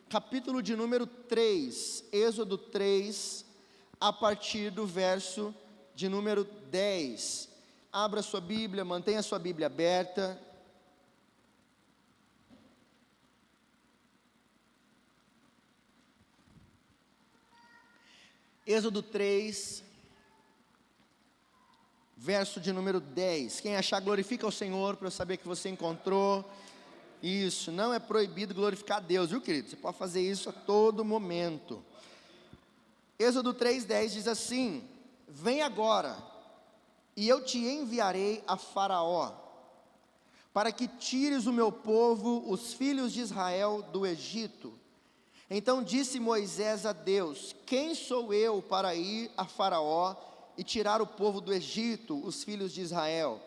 capítulo de número 3, Êxodo 3, a partir do verso de número 10. Abra sua Bíblia, mantenha sua Bíblia aberta. Êxodo 3, verso de número 10. Quem achar, glorifica ao Senhor, para eu saber que você encontrou. Isso, não é proibido glorificar a Deus, viu, querido? Você pode fazer isso a todo momento. Êxodo 3:10 diz assim: vem agora, e eu te enviarei a Faraó, para que tires o meu povo, os filhos de Israel, do Egito. Então disse Moisés a Deus: quem sou eu para ir a Faraó e tirar o povo do Egito, os filhos de Israel?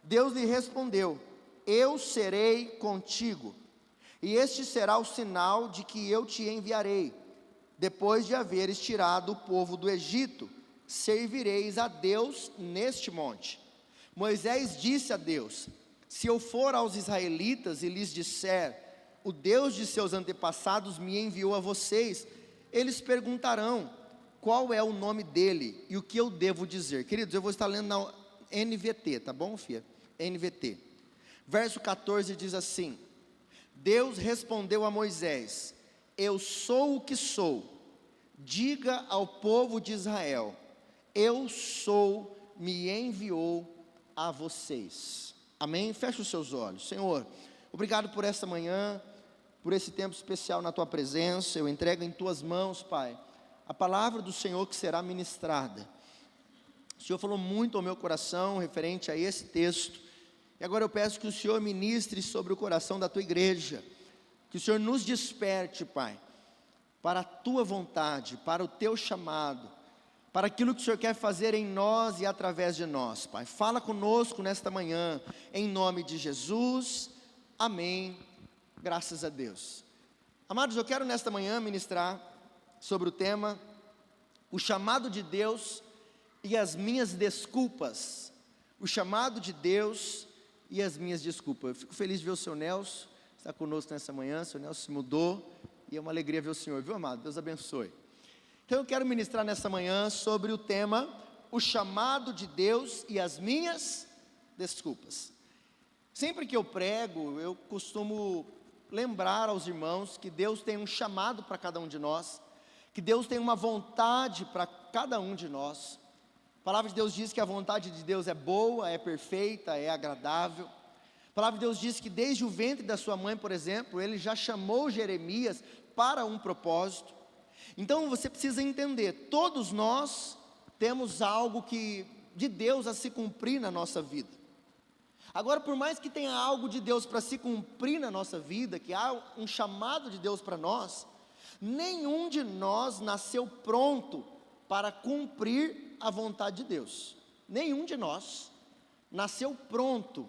Deus lhe respondeu: eu serei contigo, e este será o sinal de que eu te enviarei. Depois de haveres tirado o povo do Egito, servireis a Deus neste monte. Moisés disse a Deus: se eu for aos israelitas e lhes disser, o Deus de seus antepassados me enviou a vocês, eles perguntarão, qual é o nome dele e o que eu devo dizer? Queridos, eu vou estar lendo na NVT, tá bom, filha? NVT. Verso 14 diz assim: Deus respondeu a Moisés: eu sou o que sou. Diga ao povo de Israel: eu sou, me enviou a vocês. Amém? Feche os seus olhos. Senhor, obrigado por esta manhã, por esse tempo especial na Tua presença. Eu entrego em Tuas mãos, Pai, a palavra do Senhor que será ministrada. O Senhor falou muito ao meu coração referente a esse texto, e agora eu peço que o Senhor ministre sobre o coração da Tua igreja, que o Senhor nos desperte, Pai, para a Tua vontade, para o Teu chamado, para aquilo que o Senhor quer fazer em nós e através de nós, Pai. Fala conosco nesta manhã, em nome de Jesus, amém, graças a Deus. Amados, eu quero nesta manhã ministrar sobre o tema, o chamado de Deus e as minhas desculpas. O chamado de Deus e as minhas desculpas. Eu fico feliz de ver o seu Nelson, está conosco nessa manhã. O seu Nelson se mudou, e é uma alegria ver o senhor, viu, amado? Deus abençoe. Então eu quero ministrar nessa manhã sobre o tema, o chamado de Deus e as minhas desculpas. Sempre que eu prego, eu costumo lembrar aos irmãos que Deus tem um chamado para cada um de nós, que Deus tem uma vontade para cada um de nós. A palavra de Deus diz que a vontade de Deus é boa, é perfeita, é agradável. A palavra de Deus diz que desde o ventre da sua mãe, por exemplo, Ele já chamou Jeremias para um propósito. Então você precisa entender, todos nós temos algo de Deus a se cumprir na nossa vida. Agora, por mais que tenha algo de Deus para se cumprir na nossa vida, que há um chamado de Deus para nós, nenhum de nós nasceu pronto para cumprir a vontade de Deus. Nenhum de nós nasceu pronto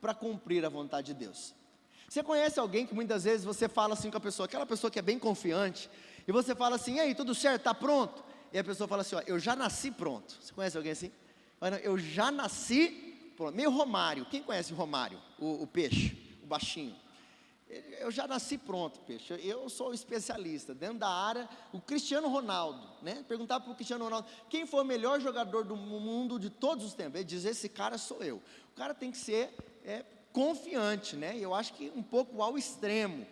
para cumprir a vontade de Deus. Você conhece alguém que muitas vezes você fala assim com a pessoa, aquela pessoa que é bem confiante, e você fala assim: e aí, tudo certo, está pronto? E a pessoa fala assim: ó, eu já nasci pronto. Você conhece alguém assim? Eu já nasci pronto. Meio Romário. Quem conhece o Romário? O peixe, o baixinho. Eu já nasci pronto, peixe. Eu sou especialista dentro da área. O Cristiano Ronaldo, né? Perguntar para o Cristiano Ronaldo quem foi o melhor jogador do mundo de todos os tempos. Ele diz: esse cara sou eu. O cara tem que ser confiante, né? Eu acho que um pouco ao extremo.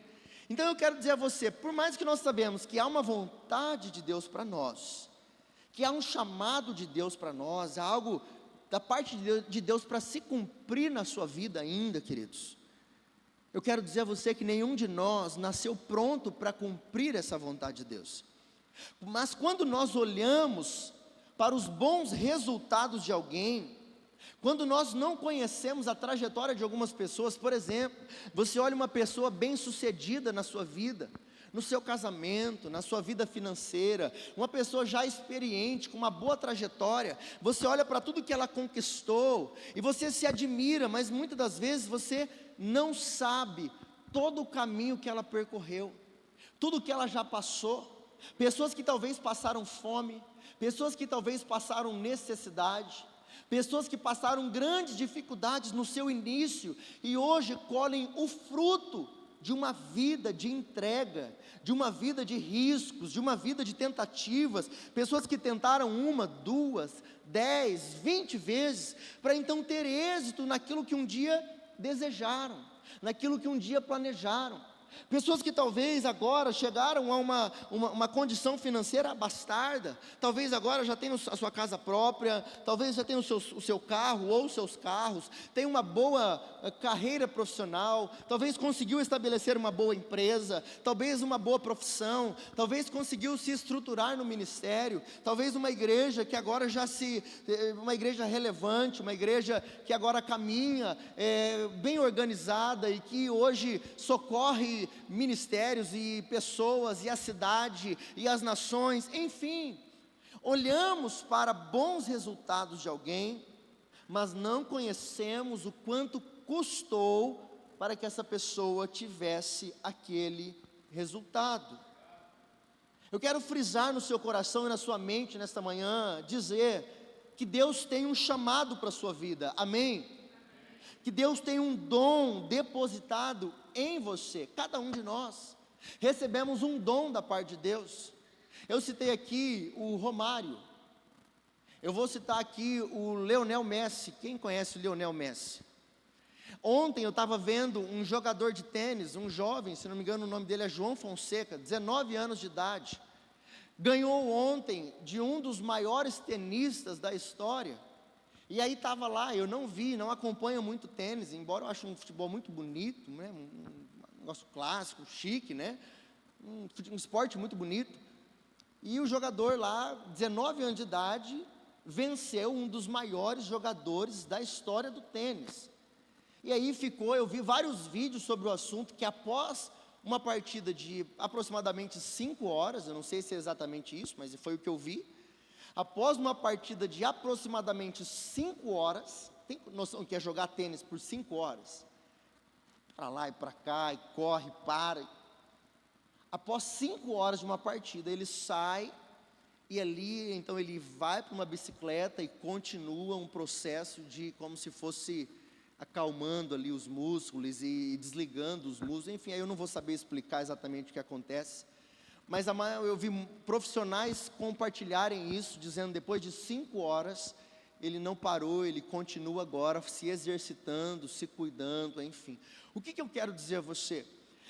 Então eu quero dizer a você, por mais que nós sabemos que há uma vontade de Deus para nós, que há um chamado de Deus para nós, há algo da parte de Deus para se cumprir na sua vida ainda, queridos, eu quero dizer a você que nenhum de nós nasceu pronto para cumprir essa vontade de Deus. Mas quando nós olhamos para os bons resultados de alguém, quando nós não conhecemos a trajetória de algumas pessoas, por exemplo, você olha uma pessoa bem-sucedida na sua vida, no seu casamento, na sua vida financeira, uma pessoa já experiente, com uma boa trajetória, você olha para tudo que ela conquistou, e você se admira, mas muitas das vezes você não sabe todo o caminho que ela percorreu, tudo que ela já passou, pessoas que talvez passaram fome, pessoas que talvez passaram necessidade, pessoas que passaram grandes dificuldades no seu início, e hoje colhem o fruto de uma vida de entrega, de uma vida de riscos, de uma vida de tentativas, pessoas que tentaram 1, 2, 10, 20 vezes, para então ter êxito naquilo que um dia desejaram, naquilo que um dia planejaram. Pessoas que talvez agora chegaram a uma condição financeira bastarda, talvez agora já tenham a sua casa própria, talvez já tenham o seu carro ou os seus carros, tem uma boa carreira profissional, talvez conseguiu estabelecer uma boa empresa, talvez uma boa profissão, talvez conseguiu se estruturar no ministério, talvez uma igreja que agora uma igreja relevante, uma igreja que agora caminha bem organizada e que hoje socorre ministérios e pessoas e a cidade e as nações, enfim, olhamos para bons resultados de alguém, mas não conhecemos o quanto custou para que essa pessoa tivesse aquele resultado. Eu quero frisar no seu coração e na sua mente nesta manhã, dizer que Deus tem um chamado para a sua vida, amém? Que Deus tem um dom depositado em você, cada um de nós, recebemos um dom da parte de Deus. Eu citei aqui o Romário, eu vou citar aqui o Lionel Messi. Quem conhece o Lionel Messi? Ontem eu estava vendo um jogador de tênis, um jovem, se não me engano o nome dele é João Fonseca, 19 anos de idade, ganhou ontem de um dos maiores tenistas da história. E aí estava lá, eu não acompanho muito tênis, embora eu ache um futebol muito bonito, né? Um negócio clássico, chique, né? Um esporte muito bonito. E o jogador lá, 19 anos de idade, venceu um dos maiores jogadores da história do tênis. E aí eu vi vários vídeos sobre o assunto, que após uma partida de aproximadamente 5 horas, eu não sei se é exatamente isso, mas foi o que eu vi, após uma partida de aproximadamente 5 horas, tem noção que é jogar tênis por 5 horas? Para lá e para cá, e corre, para. Após 5 horas de uma partida, ele sai, e ali, então ele vai para uma bicicleta e continua um processo de, como se fosse acalmando ali os músculos e desligando os músculos, enfim, aí eu não vou saber explicar exatamente o que acontece, mas eu vi profissionais compartilharem isso, dizendo depois de 5 horas, ele não parou, ele continua agora se exercitando, se cuidando, enfim. O que eu quero dizer a você?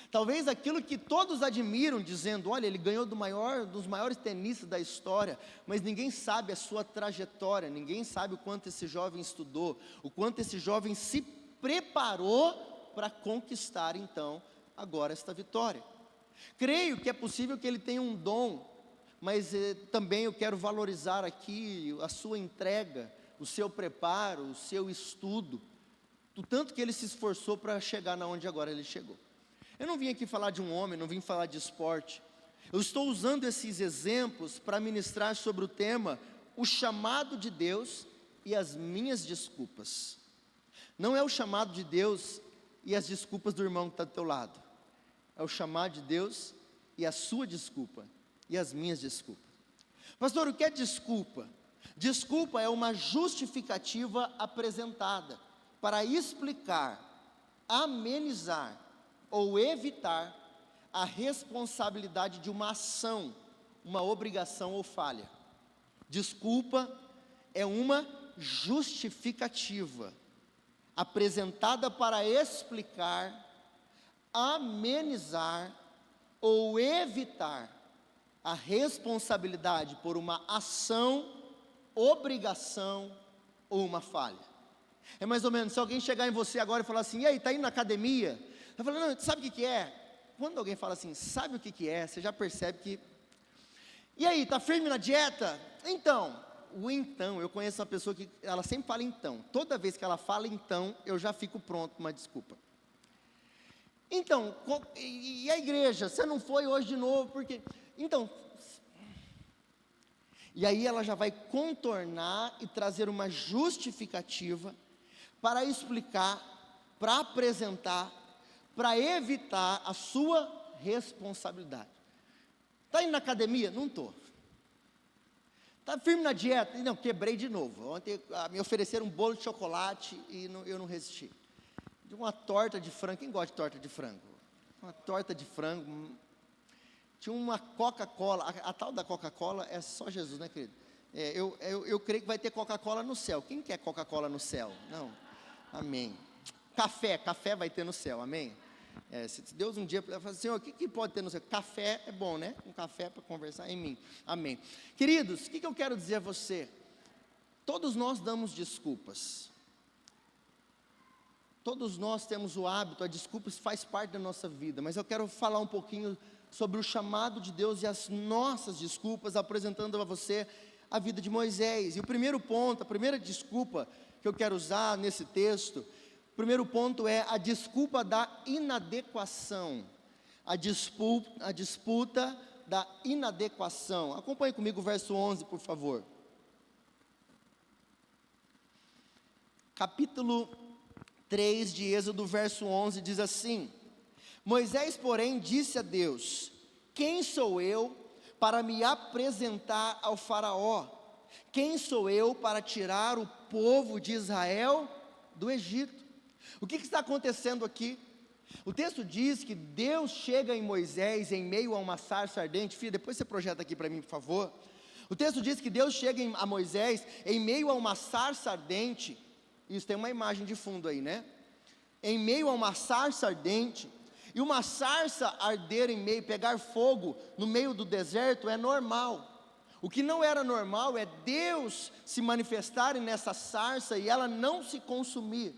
Talvez aquilo que todos admiram, dizendo, olha, ele ganhou dos maiores tenistas da história, mas ninguém sabe a sua trajetória, ninguém sabe o quanto esse jovem estudou, o quanto esse jovem se preparou para conquistar, então, agora esta vitória. Creio que é possível que ele tenha um dom, mas também eu quero valorizar aqui a sua entrega, o seu preparo, o seu estudo, do tanto que ele se esforçou para chegar na onde agora ele chegou. Eu não vim aqui falar de um homem, não vim falar de esporte. Eu estou usando esses exemplos para ministrar sobre o tema, o chamado de Deus e as minhas desculpas. Não é o chamado de Deus e as desculpas do irmão que está do teu lado. É o chamado de Deus e a sua desculpa e as minhas desculpas. Pastor, o que é desculpa? Desculpa é uma justificativa apresentada para explicar, amenizar ou evitar a responsabilidade de uma ação, uma obrigação ou falha. Desculpa é uma justificativa apresentada para explicar, amenizar ou evitar a responsabilidade por uma ação, obrigação ou uma falha. É mais ou menos, se alguém chegar em você agora e falar assim, e aí, está indo na academia? Eu falo, não, sabe o que é? Quando alguém fala assim, sabe o que é? Você já percebe que... E aí, está firme na dieta? Então, eu conheço uma pessoa que, ela sempre fala então. Toda vez que ela fala então, eu já fico pronto com uma desculpa. Então, e a igreja? Você não foi hoje de novo, porque... Então... E aí ela já vai contornar e trazer uma justificativa para explicar, para apresentar, para evitar a sua responsabilidade. Está indo na academia? Não estou. Está firme na dieta? Não, quebrei de novo. Ontem me ofereceram um bolo de chocolate e eu não resisti. De uma torta de frango, quem gosta de torta de frango? uma torta de frango, tinha uma Coca-Cola, a tal da Coca-Cola é só Jesus, né, querido? Eu creio que vai ter Coca-Cola no céu. Quem quer Coca-Cola no céu? Não, amém. Café vai ter no céu, amém? Se Deus um dia falar assim, o que pode ter no céu? Café é bom, né? Um café para conversar em mim, amém. Queridos, o que eu quero dizer a você? Todos nós damos desculpas. Todos nós temos o hábito, a desculpa faz parte da nossa vida, mas eu quero falar um pouquinho sobre o chamado de Deus e as nossas desculpas, apresentando a você a vida de Moisés. E o primeiro ponto, a primeira desculpa que eu quero usar nesse texto, o primeiro ponto é a desculpa da inadequação, a disputa da inadequação. Acompanhe comigo o verso 11, por favor. Capítulo 3 de Êxodo, verso 11, diz assim: Moisés, porém, disse a Deus: quem sou eu para me apresentar ao faraó? Quem sou eu para tirar o povo de Israel do Egito? O que está acontecendo aqui? O texto diz que Deus chega em Moisés em meio a uma sarça ardente. Filha, depois você projeta aqui para mim, por favor. O texto diz que Deus chega a Moisés em meio a uma sarça ardente. Isso tem uma imagem de fundo aí, né? Em meio a uma sarça ardente. E uma sarça arder em meio, pegar fogo no meio do deserto é normal. O que não era normal é Deus se manifestar nessa sarça e ela não se consumir.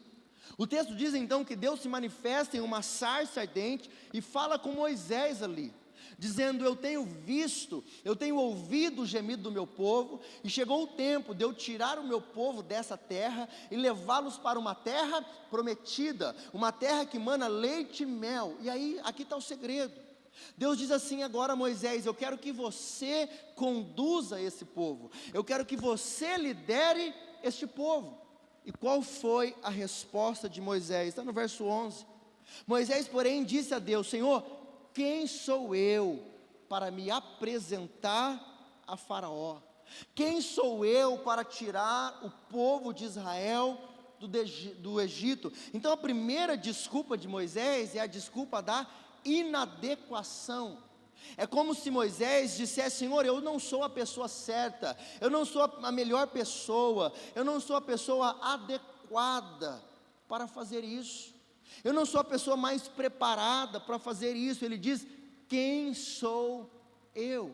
O texto diz então que Deus se manifesta em uma sarça ardente e fala com Moisés ali, dizendo: eu tenho visto, eu tenho ouvido o gemido do meu povo, e chegou o tempo de eu tirar o meu povo dessa terra e levá-los para uma terra prometida, uma terra que mana leite e mel. E aí, aqui está o segredo. Deus diz assim agora a Moisés: eu quero que você conduza esse povo, eu quero que você lidere este povo. E qual foi a resposta de Moisés? Está no verso 11. Moisés, porém, disse a Deus: Senhor, quem sou eu para me apresentar a Faraó? Quem sou eu para tirar o povo de Israel do Egito? Então a primeira desculpa de Moisés é a desculpa da inadequação. É como se Moisés dissesse: Senhor, eu não sou a pessoa certa, eu não sou a melhor pessoa, eu não sou a pessoa adequada para fazer isso, eu não sou a pessoa mais preparada para fazer isso. Ele diz: quem sou eu?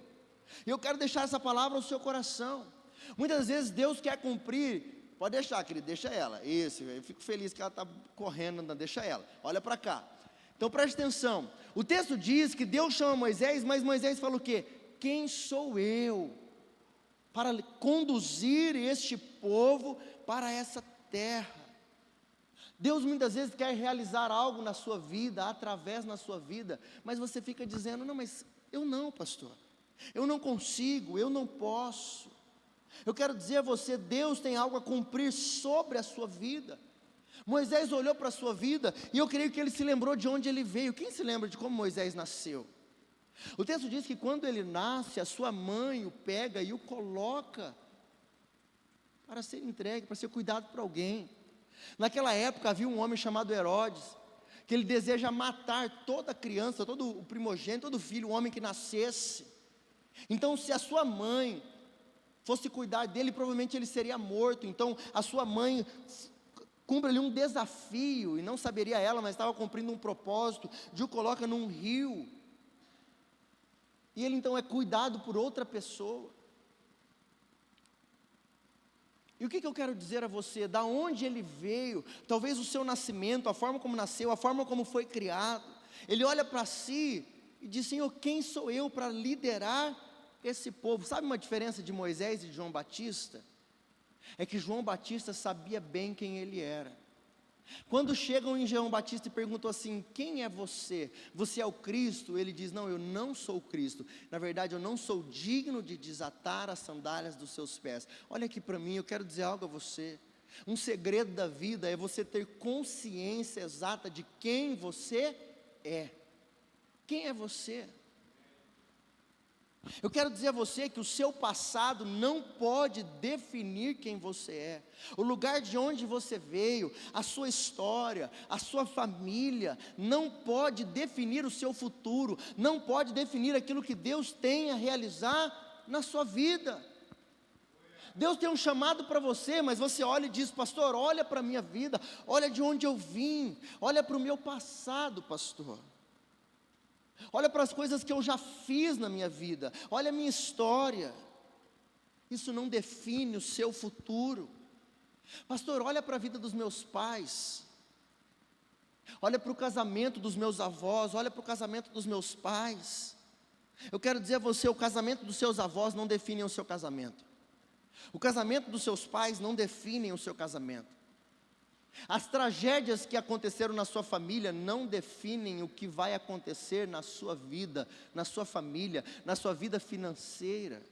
E eu quero deixar essa palavra no seu coração. Muitas vezes Deus quer cumprir, pode deixar, querido, deixa ela, isso, eu fico feliz que ela está correndo, deixa ela, olha para cá. Então preste atenção, o texto diz que Deus chama Moisés, mas Moisés fala o quê? Quem sou eu para conduzir este povo para essa terra? Deus muitas vezes quer realizar algo na sua vida, através na sua vida, mas você fica dizendo: não, mas eu não, pastor, eu não consigo, eu não posso. Eu quero dizer a você, Deus tem algo a cumprir sobre a sua vida. Moisés olhou para a sua vida, e eu creio que ele se lembrou de onde ele veio. Quem se lembra de como Moisés nasceu? O texto diz que quando ele nasce, a sua mãe o pega e o coloca para ser entregue, para ser cuidado por alguém. Naquela época havia um homem chamado Herodes, que ele deseja matar toda criança, todo o primogênito, todo filho, o homem que nascesse. Então, se a sua mãe fosse cuidar dele, provavelmente ele seria morto. Então a sua mãe cumpre ali um desafio, e não saberia ela, mas estava cumprindo um propósito, de o coloca num rio, e ele então é cuidado por outra pessoa. E o que eu quero dizer a você? Da onde ele veio, talvez o seu nascimento, a forma como nasceu, a forma como foi criado, ele olha para si e diz: Senhor, quem sou eu para liderar esse povo? Sabe uma diferença de Moisés e de João Batista? É que João Batista sabia bem quem ele era. Quando chegam em João Batista e perguntam assim: quem é você? Você é o Cristo? Ele diz: não, eu não sou o Cristo. Na verdade, eu não sou digno de desatar as sandálias dos seus pés. Olha aqui para mim, eu quero dizer algo a você. Um segredo da vida é você ter consciência exata de quem você é. Quem é você? Eu quero dizer a você que o seu passado não pode definir quem você é. O lugar de onde você veio, a sua história, a sua família, não pode definir o seu futuro, não pode definir aquilo que Deus tem a realizar na sua vida. Deus tem um chamado para você, mas você olha e diz: pastor, olha para a minha vida, olha de onde eu vim, olha para o meu passado, pastor. Olha para as coisas que eu já fiz na minha vida, olha a minha história. Isso não define o seu futuro. Pastor, olha para a vida dos meus pais, olha para o casamento dos meus avós, olha para o casamento dos meus pais. Eu quero dizer a você, o casamento dos seus avós não define o seu casamento. O casamento dos seus pais não define o seu casamento. As tragédias que aconteceram na sua família não definem o que vai acontecer na sua vida, na sua família, na sua vida financeira.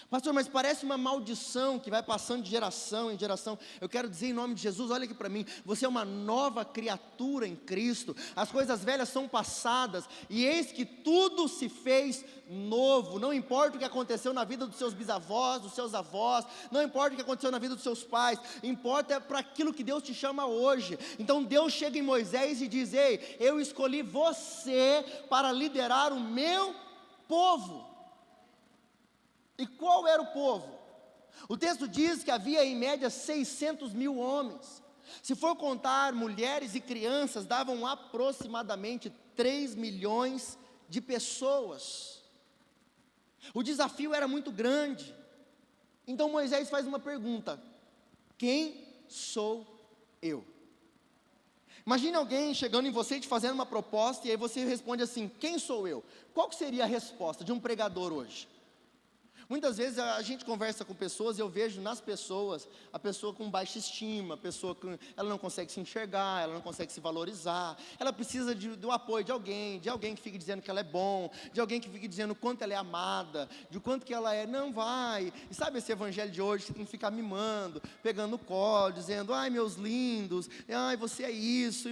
Pastor, mas parece uma maldição que vai passando de geração em geração. Eu quero dizer em nome de Jesus, olha aqui para mim, você é uma nova criatura em Cristo. As coisas velhas são passadas e eis que tudo se fez novo. Não importa o que aconteceu na vida dos seus bisavós, dos seus avós, não importa o que aconteceu na vida dos seus pais, importa para aquilo que Deus te chama hoje. Então Deus chega em Moisés e diz: ei, eu escolhi você para liderar o meu povo. E qual era o povo? O texto diz que havia em média 600 mil homens. Se for contar mulheres e crianças, davam aproximadamente 3 milhões de pessoas. O desafio era muito grande. Então Moisés faz uma pergunta: quem sou eu? Imagine alguém chegando em você e te fazendo uma proposta, e aí você responde assim: quem sou eu? Qual que seria a resposta de um pregador hoje? Muitas vezes a gente conversa com pessoas e eu vejo nas pessoas, a pessoa com baixa estima, a pessoa que ela não consegue se enxergar, ela não consegue se valorizar, ela precisa do apoio de alguém que fique dizendo que ela é bom, de alguém que fique dizendo o quanto ela é amada, de quanto que ela é, não vai. E sabe esse evangelho de hoje, você tem que ficar mimando, pegando no colo, dizendo: ai meus lindos, ai você é isso.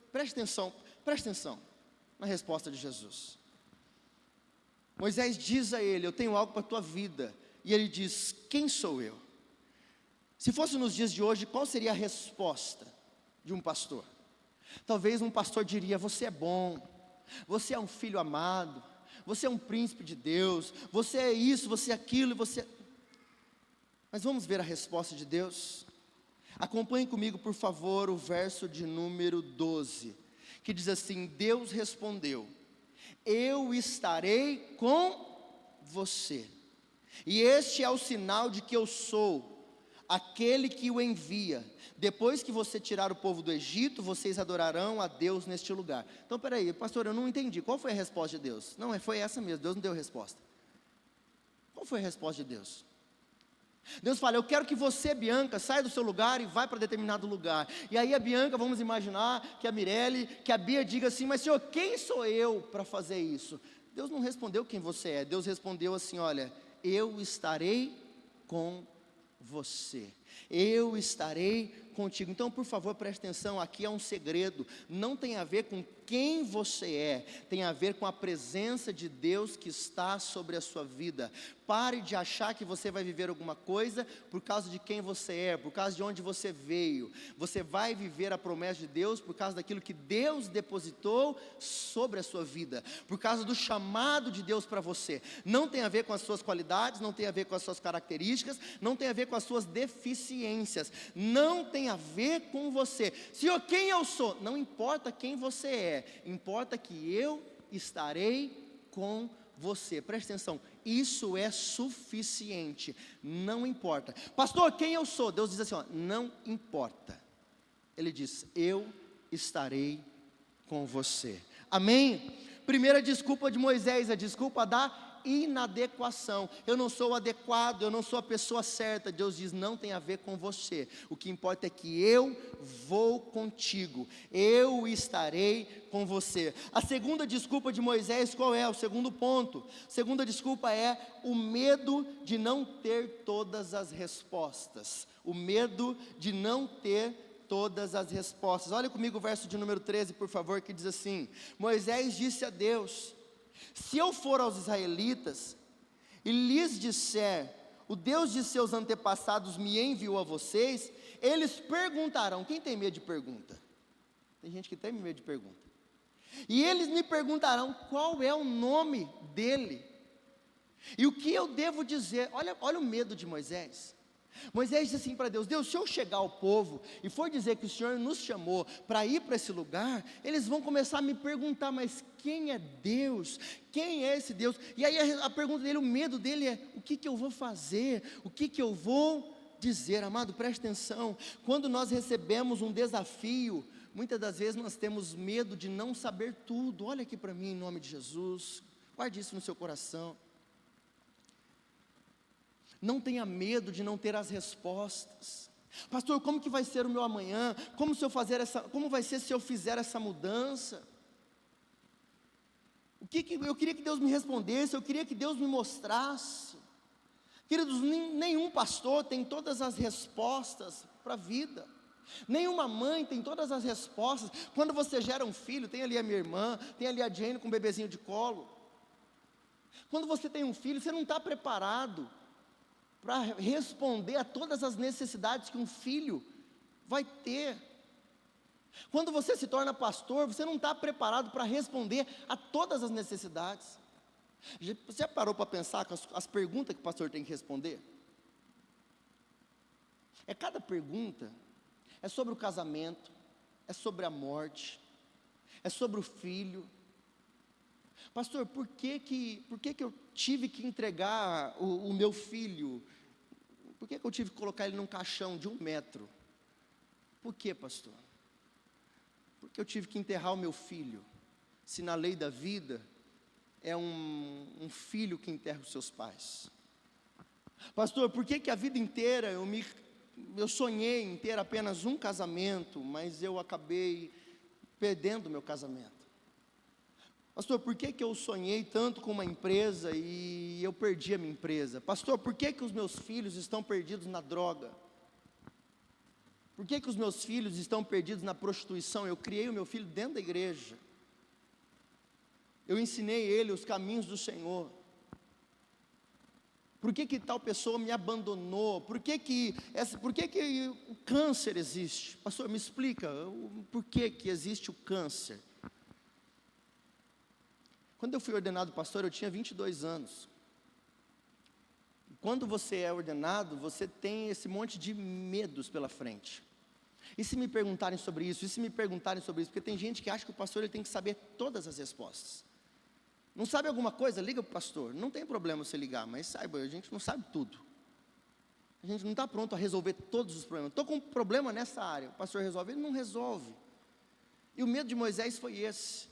Preste atenção na resposta de Jesus. Moisés diz a ele: eu tenho algo para a tua vida. E ele diz: quem sou eu? Se fosse nos dias de hoje, qual seria a resposta de um pastor? Talvez um pastor diria: você é bom, você é um filho amado, você é um príncipe de Deus, você é isso, você é aquilo, você... Mas vamos ver a resposta de Deus? Acompanhe comigo, por favor, o verso de número 12, que diz assim: Deus respondeu: eu estarei com você, e este é o sinal de que eu sou aquele que o envia. Depois que você tirar o povo do Egito, vocês adorarão a Deus neste lugar. Então peraí, pastor, eu não entendi, qual foi a resposta de Deus? Não, foi essa mesmo, Deus não deu resposta. Qual foi a resposta de Deus? Deus fala: eu quero que você, Bianca, saia do seu lugar e vá para determinado lugar. E aí a Bianca, vamos imaginar que a Mirelle, que a Bia diga assim: mas Senhor, quem sou eu para fazer isso? Deus não respondeu quem você é, Deus respondeu assim: olha, eu estarei com você, eu estarei contigo. Então por favor preste atenção, aqui é um segredo, não tem a ver com quem você é, tem a ver com a presença de Deus que está sobre a sua vida. Pare de achar que você vai viver alguma coisa por causa de quem você é, por causa de onde você veio. Você vai viver a promessa de Deus por causa daquilo que Deus depositou sobre a sua vida, por causa do chamado de Deus para você. Não tem a ver com as suas qualidades, não tem a ver com as suas características, não tem a ver com as suas deficiências, não tem a ver com você. Senhor, quem eu sou? Não importa quem você é, importa que eu estarei com você. Preste atenção, isso é suficiente. Não importa, pastor, quem eu sou? Deus diz assim, ó, não importa. Ele diz: eu estarei com você. Amém? Primeira desculpa de Moisés, a desculpa da inadequação. Eu não sou adequado, eu não sou a pessoa certa. Deus diz: não tem a ver com você, o que importa é que eu vou contigo, eu estarei com você. A segunda desculpa de Moisés, qual é? O segundo ponto, a segunda desculpa é o medo de não ter todas as respostas. O medo de não ter todas as respostas. Olha comigo o verso de número 13, por favor, que diz assim: Moisés disse a Deus: se eu for aos israelitas e lhes disser, o Deus de seus antepassados me enviou a vocês, eles perguntarão. Quem tem medo de pergunta? Tem gente que tem medo de pergunta. E eles me perguntarão qual é o nome dele, e o que eu devo dizer. Olha o medo de Moisés. Moisés disse assim para Deus: Deus, se eu chegar ao povo e for dizer que o Senhor nos chamou para ir para esse lugar, eles vão começar a me perguntar, mas quem é Deus? Quem é esse Deus? E aí a pergunta dele, o medo dele é, o que eu vou fazer? O que eu vou dizer? Amado, preste atenção, quando nós recebemos um desafio, muitas das vezes nós temos medo de não saber tudo. Olha aqui para mim, em nome de Jesus, guarde isso no seu coração. Não tenha medo de não ter as respostas. Pastor, como que vai ser o meu amanhã? Como vai ser se eu fizer essa mudança? Eu queria que Deus me respondesse, eu queria que Deus me mostrasse. Queridos, nenhum pastor tem todas as respostas para a vida. Nenhuma mãe tem todas as respostas. Quando você gera um filho, tem ali a minha irmã, tem ali a Jane com um bebezinho de colo. Quando você tem um filho, você não está preparado para responder a todas as necessidades que um filho vai ter. Quando você se torna pastor, você não está preparado para responder a todas as necessidades. Você já parou para pensar com as perguntas que o pastor tem que responder? Cada pergunta é sobre o casamento, é sobre a morte, é sobre o filho. Pastor, por que eu tive que entregar o meu filho? Por que eu tive que colocar ele num caixão de 1 metro? Por que, pastor? Porque eu tive que enterrar o meu filho. Se na lei da vida é um filho que enterra os seus pais. Pastor, por que a vida inteira eu sonhei em ter apenas um casamento, mas eu acabei perdendo o meu casamento? Pastor, por que eu sonhei tanto com uma empresa e eu perdi a minha empresa? Pastor, por que os meus filhos estão perdidos na droga? Por que os meus filhos estão perdidos na prostituição? Eu criei o meu filho dentro da igreja. Eu ensinei ele os caminhos do Senhor. Por que tal pessoa me abandonou? Por que o câncer existe? Pastor, me explica, por que existe o câncer? Quando eu fui ordenado pastor, eu tinha 22 anos. Quando você é ordenado, você tem esse monte de medos pela frente. E se me perguntarem sobre isso? Porque tem gente que acha que o pastor ele tem que saber todas as respostas. Não sabe alguma coisa? Liga para o pastor. Não tem problema você ligar, mas saiba, a gente não sabe tudo. A gente não está pronto a resolver todos os problemas. Estou com um problema nessa área, o pastor resolve? Ele não resolve. E o medo de Moisés foi esse.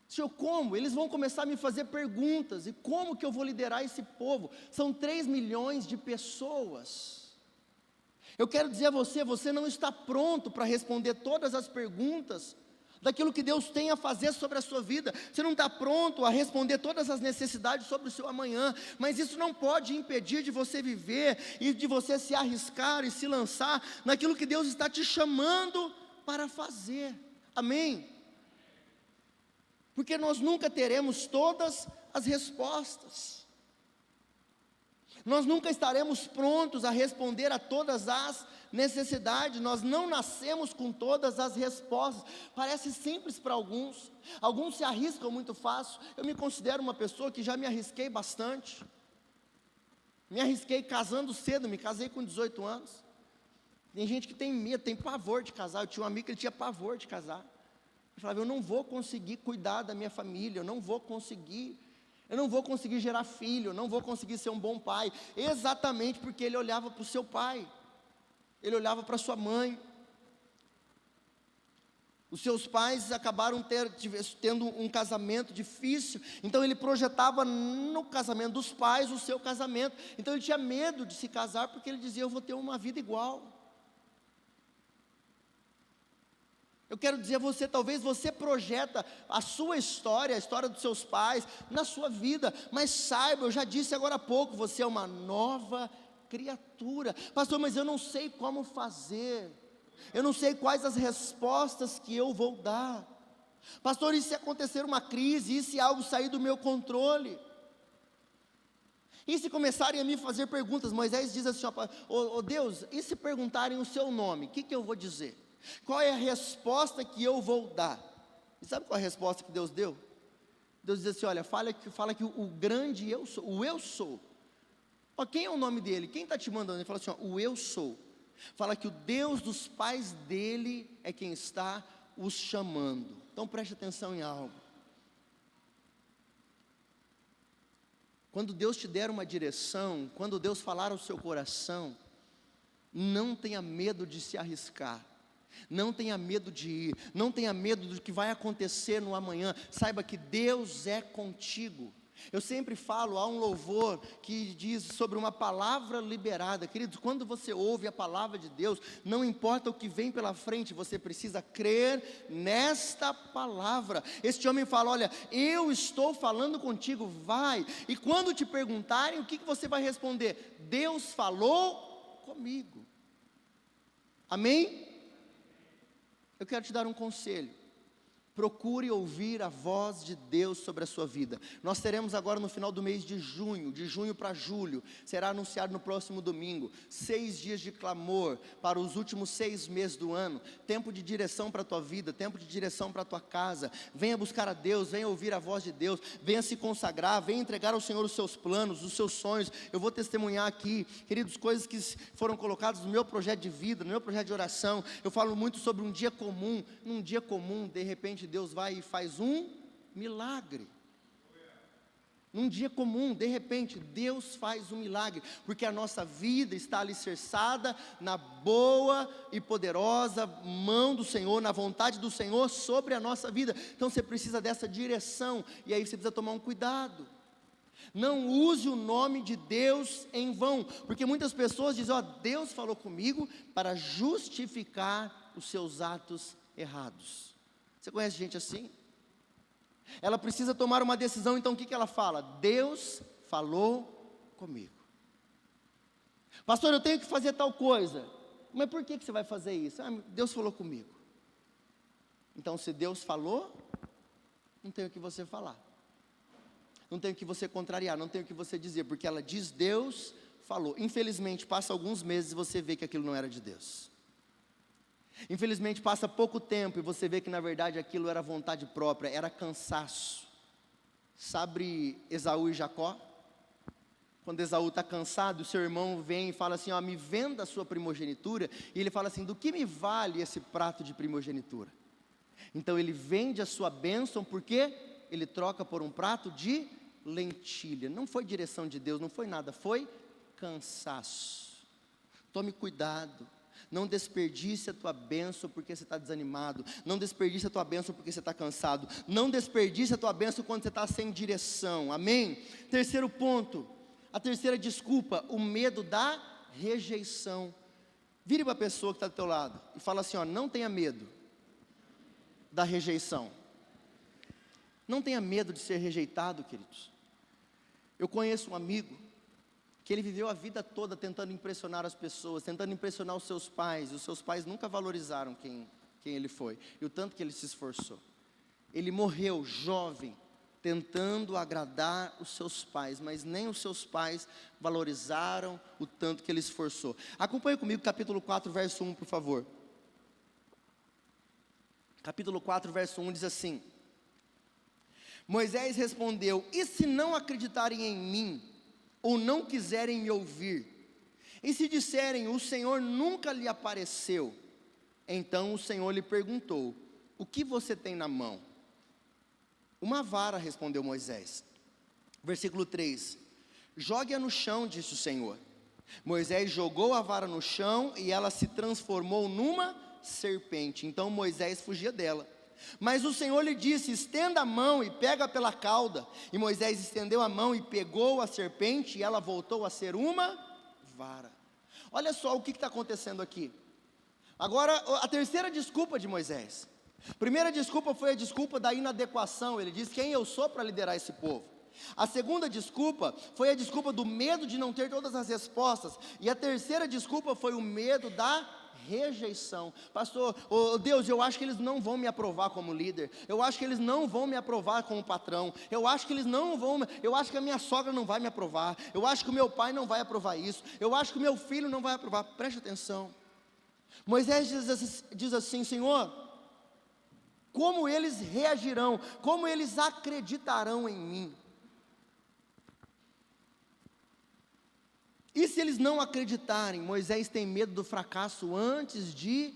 Senhor, como? Eles vão começar a me fazer perguntas, e como que eu vou liderar esse povo? São 3 milhões de pessoas. Eu quero dizer a você não está pronto para responder todas as perguntas daquilo que Deus tem a fazer sobre a sua vida. Você não está pronto a responder todas as necessidades sobre o seu amanhã, mas isso não pode impedir de você viver, e de você se arriscar e se lançar naquilo que Deus está te chamando para fazer. Amém? Porque nós nunca teremos todas as respostas. Nós nunca estaremos prontos a responder a todas as necessidades. Nós não nascemos com todas as respostas. Parece simples para alguns. Alguns se arriscam muito fácil. Eu me considero uma pessoa que já me arrisquei bastante. Me arrisquei casando cedo, me casei com 18 anos. Tem gente que tem medo, tem pavor de casar. Eu tinha um amigo que ele tinha pavor de casar. Eu falava, eu não vou conseguir cuidar da minha família, eu não vou conseguir gerar filho, eu não vou conseguir ser um bom pai, exatamente porque ele olhava para o seu pai, ele olhava para a sua mãe. Os seus pais acabaram tendo um casamento difícil, então ele projetava no casamento dos pais o seu casamento, então ele tinha medo de se casar, porque ele dizia, eu vou ter uma vida igual. Eu quero dizer a você, talvez você projeta a sua história, a história dos seus pais, na sua vida, mas saiba, eu já disse agora há pouco, você é uma nova criatura. Pastor, mas eu não sei como fazer, eu não sei quais as respostas que eu vou dar. Pastor, e se acontecer uma crise, e se algo sair do meu controle? E se começarem a me fazer perguntas, Moisés diz assim, ó Deus, e se perguntarem o seu nome, o que eu vou dizer? Qual é a resposta que eu vou dar? E sabe qual é a resposta que Deus deu? Deus diz assim, olha, fala que o grande eu sou, o eu sou. Ó, quem é o nome dele? Quem está te mandando? Ele fala assim, ó, o eu sou. Fala que o Deus dos pais dele é quem está os chamando. Então preste atenção em algo. Quando Deus te der uma direção, quando Deus falar ao seu coração, não tenha medo de se arriscar. Não tenha medo de ir, não tenha medo do que vai acontecer no amanhã. Saiba que Deus é contigo. Eu sempre falo, há um louvor que diz sobre uma palavra liberada. Queridos, quando você ouve a palavra de Deus, não importa o que vem pela frente, você precisa crer nesta palavra. Este homem fala, olha, eu estou falando contigo, vai. E quando te perguntarem, o que você vai responder? Deus falou comigo. Amém? Eu quero te dar um conselho. Procure ouvir a voz de Deus sobre a sua vida. Nós teremos agora no final do mês de junho para julho, será anunciado no próximo domingo, 6 dias de clamor para os últimos 6 meses do ano, tempo de direção para a tua vida, tempo de direção para a tua casa. Venha buscar a Deus, venha ouvir a voz de Deus, venha se consagrar, venha entregar ao Senhor os seus planos, os seus sonhos. Eu vou testemunhar aqui, queridos, coisas que foram colocadas no meu projeto de vida, no meu projeto de oração. Eu falo muito sobre um dia comum. Num dia comum, de repente Deus vai e faz um milagre. Num dia comum, de repente, Deus faz um milagre, porque a nossa vida está alicerçada na boa e poderosa mão do Senhor, na vontade do Senhor sobre a nossa vida. Então você precisa dessa direção, e aí você precisa tomar um cuidado. Não use o nome de Deus em vão, porque muitas pessoas dizem, ó, Deus falou comigo para justificar os seus atos errados. Você conhece gente assim? Ela precisa tomar uma decisão, então o que ela fala? Deus falou comigo. Pastor, eu tenho que fazer tal coisa. Mas por que você vai fazer isso? Deus falou comigo. Então se Deus falou, não tem o que você falar. Não tem o que você contrariar, não tem o que você dizer, porque ela diz, Deus falou. Infelizmente passa alguns meses e você vê que aquilo não era de Deus. Infelizmente passa pouco tempo e você vê que na verdade aquilo era vontade própria, era cansaço. Sabe Esaú e Jacó? Quando Esaú está cansado, o seu irmão vem e fala assim, ó, me venda a sua primogenitura. E ele fala assim, do que me vale esse prato de primogenitura? Então ele vende a sua bênção, porque ele troca por um prato de lentilha. Não foi direção de Deus, não foi nada, foi cansaço. Tome cuidado. Não desperdice a tua bênção porque você está desanimado. Não desperdice a tua bênção porque você está cansado. Não desperdice a tua bênção quando você está sem direção. Amém? Terceiro ponto, a terceira desculpa, o medo da rejeição. Vire para a pessoa que está do teu lado e fala assim, ó, não tenha medo da rejeição. Não tenha medo de ser rejeitado, queridos. Eu conheço um amigo que ele viveu a vida toda tentando impressionar as pessoas, tentando impressionar os seus pais, e os seus pais nunca valorizaram quem ele foi, e o tanto que ele se esforçou. Ele morreu jovem, tentando agradar os seus pais, mas nem os seus pais valorizaram o tanto que ele esforçou. Acompanhe comigo capítulo 4, verso 1, por favor. Capítulo 4, verso 1 diz assim: Moisés respondeu, e se não acreditarem em mim, ou não quiserem me ouvir, e se disserem, o Senhor nunca lhe apareceu, então o Senhor lhe perguntou, o que você tem na mão? Uma vara, respondeu Moisés. Versículo 3, jogue-a no chão, disse o Senhor. Moisés jogou a vara no chão, e ela se transformou numa serpente, então Moisés fugia dela. Mas o Senhor lhe disse, estenda a mão e pega pela cauda. E Moisés estendeu a mão e pegou a serpente, e ela voltou a ser uma vara. Olha só o que está acontecendo aqui. Agora, a terceira desculpa de Moisés. A primeira desculpa foi a desculpa da inadequação. Ele diz, quem eu sou para liderar esse povo? A segunda desculpa foi a desculpa do medo de não ter todas as respostas. E a terceira desculpa foi o medo da rejeição. Pastor, Deus, eu acho que eles não vão me aprovar como líder, eu acho que eles não vão me aprovar como patrão, eu acho que eles não vão, eu acho que a minha sogra não vai me aprovar, eu acho que o meu pai não vai aprovar isso, eu acho que o meu filho não vai aprovar. Preste atenção. Moisés diz assim: Senhor, como eles reagirão, como eles acreditarão em mim? E se eles não acreditarem? Moisés tem medo do fracasso antes de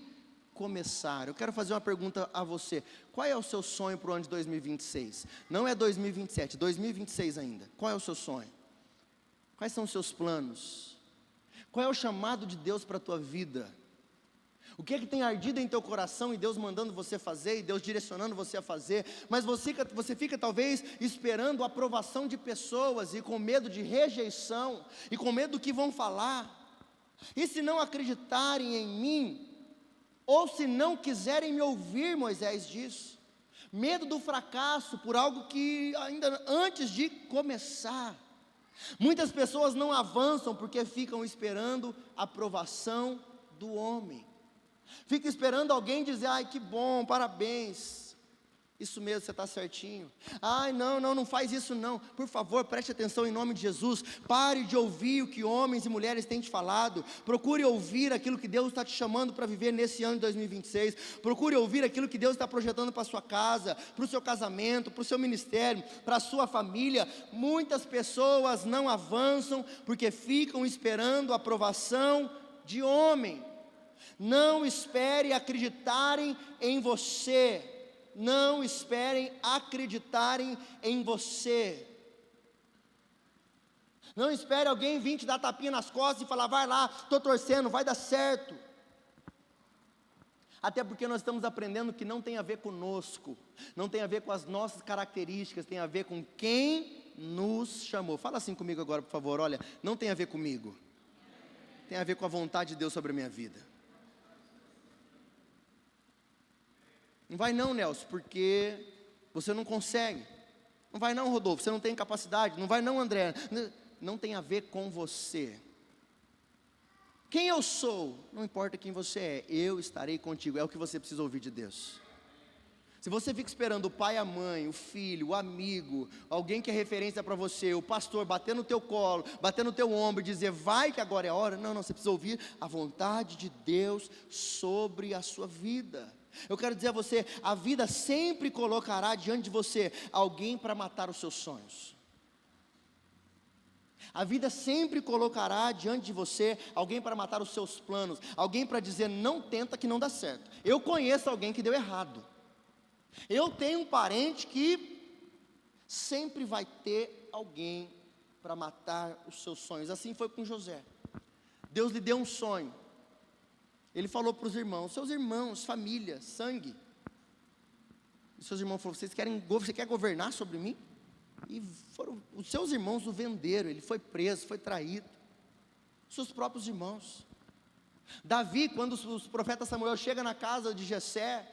começar. Eu quero fazer uma pergunta a você: qual é o seu sonho para o ano de 2026? Não é 2027, 2026 ainda. Qual é o seu sonho? Quais são os seus planos? Qual é o chamado de Deus para a tua vida? O que é que tem ardido em teu coração e Deus mandando você fazer, e Deus direcionando você a fazer, mas você fica talvez esperando a aprovação de pessoas, e com medo de rejeição, e com medo do que vão falar. E se não acreditarem em mim, ou se não quiserem me ouvir, Moisés diz, medo do fracasso por algo que ainda antes de começar. Muitas pessoas não avançam porque ficam esperando a aprovação do homem. Fica esperando alguém dizer: ai, que bom, parabéns, isso mesmo, você está certinho. Ai, não faz isso não, por favor, preste atenção em nome de Jesus. Pare de ouvir o que homens e mulheres têm te falado. Procure ouvir aquilo que Deus está te chamando para viver nesse ano de 2026. Procure ouvir aquilo que Deus está projetando para a sua casa, para o seu casamento, para o seu ministério, para a sua família. Muitas pessoas não avançam porque ficam esperando a aprovação de homem. Não espere acreditarem em você. Não esperem acreditarem em você. Não espere alguém vir te dar tapinha nas costas e falar: vai lá, estou torcendo, vai dar certo. Até porque nós estamos aprendendo que não tem a ver conosco, não tem a ver com as nossas características, tem a ver com quem nos chamou. Fala assim comigo agora, por favor. Olha, não tem a ver comigo, tem a ver com a vontade de Deus sobre a minha vida. Não vai não, Nelson, porque você não consegue. Não vai não, Rodolfo, você não tem capacidade. Não vai não, André. Não tem a ver com você. Quem eu sou, não importa quem você é, eu estarei contigo. É o que você precisa ouvir de Deus. Se você fica esperando o pai, a mãe, o filho, o amigo, alguém que é referência para você, o pastor bater no teu colo, bater no teu ombro e dizer: vai que agora é a hora. Não, você precisa ouvir a vontade de Deus sobre a sua vida. Eu quero dizer a você: a vida sempre colocará diante de você alguém para matar os seus sonhos. A vida sempre colocará diante de você alguém para matar os seus planos, alguém para dizer: não tenta que não dá certo. Eu conheço alguém que deu errado. Eu tenho um parente que sempre vai ter alguém para matar os seus sonhos. Assim foi com José. Deus lhe deu um sonho. Ele falou para os irmãos: seus irmãos, família, sangue. E seus irmãos falaram: você quer governar sobre mim? E os seus irmãos o venderam. Ele foi preso, foi traído. Seus próprios irmãos. Davi, quando o profeta Samuel chega na casa de Jessé,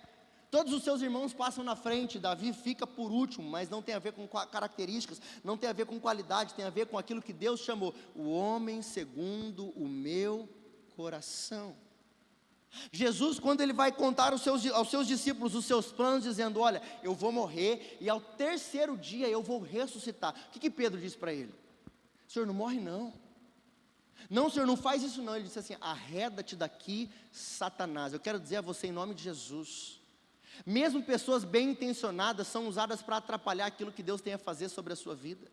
todos os seus irmãos passam na frente. Davi fica por último, mas não tem a ver com características, não tem a ver com qualidade, tem a ver com aquilo que Deus chamou: o homem segundo o meu coração. Jesus, quando ele vai contar aos seus discípulos os seus planos, dizendo: olha, eu vou morrer e ao terceiro dia eu vou ressuscitar. O que Pedro disse para ele? Senhor, não morre não. Não, Senhor, não faz isso não. Ele disse assim: arreda-te daqui, Satanás. Eu quero dizer a você, em nome de Jesus, mesmo pessoas bem intencionadas são usadas para atrapalhar aquilo que Deus tem a fazer sobre a sua vida.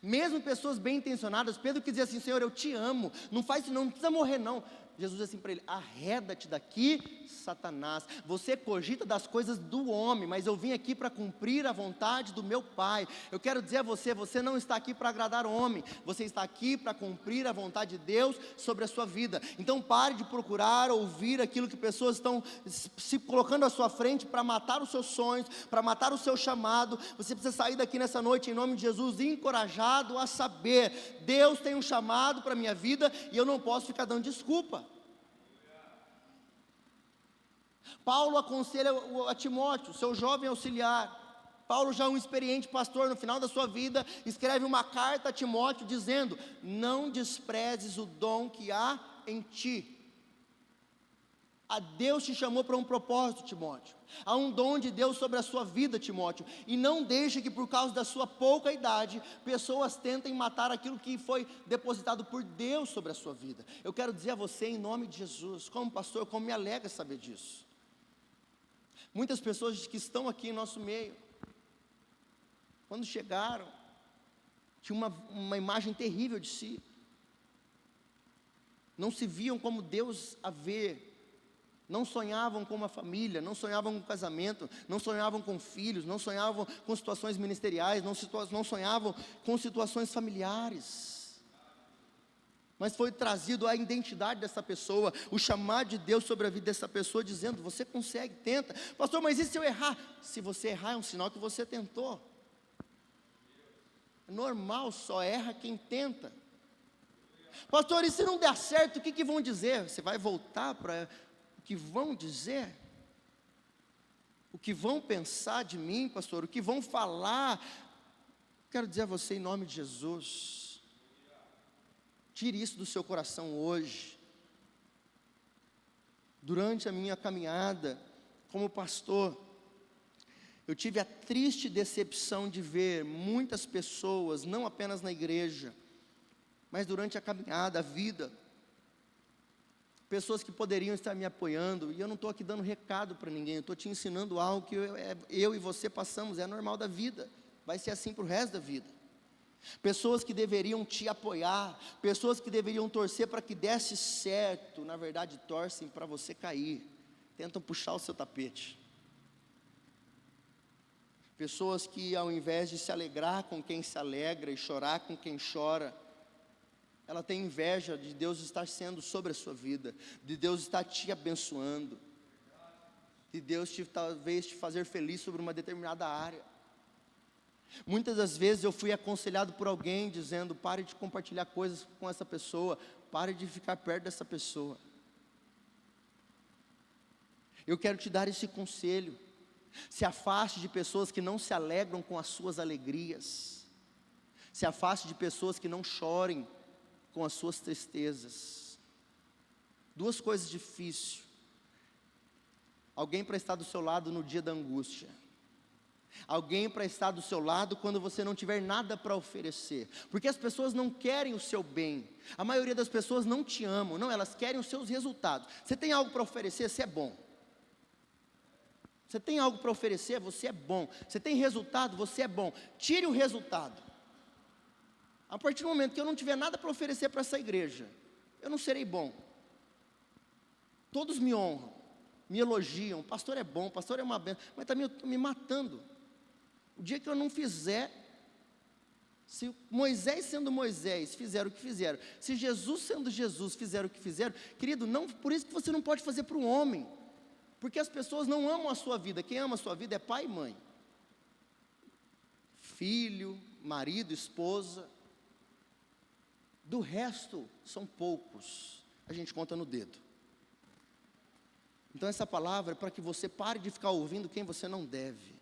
Mesmo pessoas bem intencionadas, Pedro quis dizer assim: Senhor, eu te amo, não faz isso não, não precisa morrer não. Jesus disse assim para ele: arreda-te daqui, Satanás. Você cogita das coisas do homem, mas eu vim aqui para cumprir a vontade do meu Pai. Eu quero dizer a você: você não está aqui para agradar o homem, você está aqui para cumprir a vontade de Deus sobre a sua vida. Então pare de procurar ouvir aquilo que pessoas estão se colocando à sua frente para matar os seus sonhos, para matar o seu chamado. Você precisa sair daqui nessa noite, em nome de Jesus, encorajado a saber: Deus tem um chamado para a minha vida e eu não posso ficar dando desculpa. Paulo aconselha a Timóteo, seu jovem auxiliar. Paulo, já um experiente pastor, no final da sua vida, escreve uma carta a Timóteo dizendo: não desprezes o dom que há em ti. Deus te chamou para um propósito, Timóteo. Há um dom de Deus sobre a sua vida, Timóteo. E não deixe que por causa da sua pouca idade, pessoas tentem matar aquilo que foi depositado por Deus sobre a sua vida. Eu quero dizer a você, em nome de Jesus, como pastor, como me alegra saber disso. Muitas pessoas que estão aqui em nosso meio, quando chegaram, tinham uma imagem terrível de si. Não se viam como Deus a vê. Não sonhavam com uma família, não sonhavam com um casamento, não sonhavam com filhos, não sonhavam com situações ministeriais, não sonhavam com situações familiares. Mas foi trazido a identidade dessa pessoa, o chamado de Deus sobre a vida dessa pessoa, dizendo: você consegue, tenta. Pastor, mas e se eu errar? Se você errar, é um sinal que você tentou. É normal, só erra quem tenta. Pastor, e se não der certo, o que vão dizer? Você vai voltar para o que vão dizer? O que vão pensar de mim, pastor? O que vão falar? Quero dizer a você, em nome de Jesus, tire isso do seu coração hoje. Durante a minha caminhada como pastor, eu tive a triste decepção de ver muitas pessoas, não apenas na igreja, mas durante a caminhada, a vida, pessoas que poderiam estar me apoiando, e eu não estou aqui dando recado para ninguém, eu estou te ensinando algo que eu e você passamos, é normal da vida, vai ser assim para o resto da vida. Pessoas que deveriam te apoiar, pessoas que deveriam torcer para que desse certo, na verdade torcem para você cair, tentam puxar o seu tapete. Pessoas que, ao invés de se alegrar com quem se alegra e chorar com quem chora, ela tem inveja de Deus estar sendo sobre a sua vida, de Deus estar te abençoando, de Deus talvez te fazer feliz sobre uma determinada área. Muitas das vezes eu fui aconselhado por alguém dizendo: pare de compartilhar coisas com essa pessoa, pare de ficar perto dessa pessoa. Eu quero te dar esse conselho: se afaste de pessoas que não se alegram com as suas alegrias, se afaste de pessoas que não chorem com as suas tristezas. Duas coisas difíceis: alguém para estar do seu lado no dia da angústia, alguém para estar do seu lado quando você não tiver nada para oferecer, porque as pessoas não querem o seu bem, a maioria das pessoas não te amam, não, elas querem os seus resultados. Você tem algo para oferecer, você é bom. Você tem algo para oferecer, você é bom. Você tem resultado, você é bom. Tire o resultado. A partir do momento que eu não tiver nada para oferecer para essa igreja, eu não serei bom. Todos me honram, me elogiam: o pastor é bom, o pastor é uma bênção, mas está me matando. O dia que eu não fizer, se Moisés sendo Moisés fizeram o que fizeram, se Jesus sendo Jesus fizeram o que fizeram, querido, não, por isso que você não pode fazer para o homem, porque as pessoas não amam a sua vida. Quem ama a sua vida é pai e mãe, filho, marido, esposa. Do resto, são poucos, a gente conta no dedo. Então essa palavra é para que você pare de ficar ouvindo quem você não deve.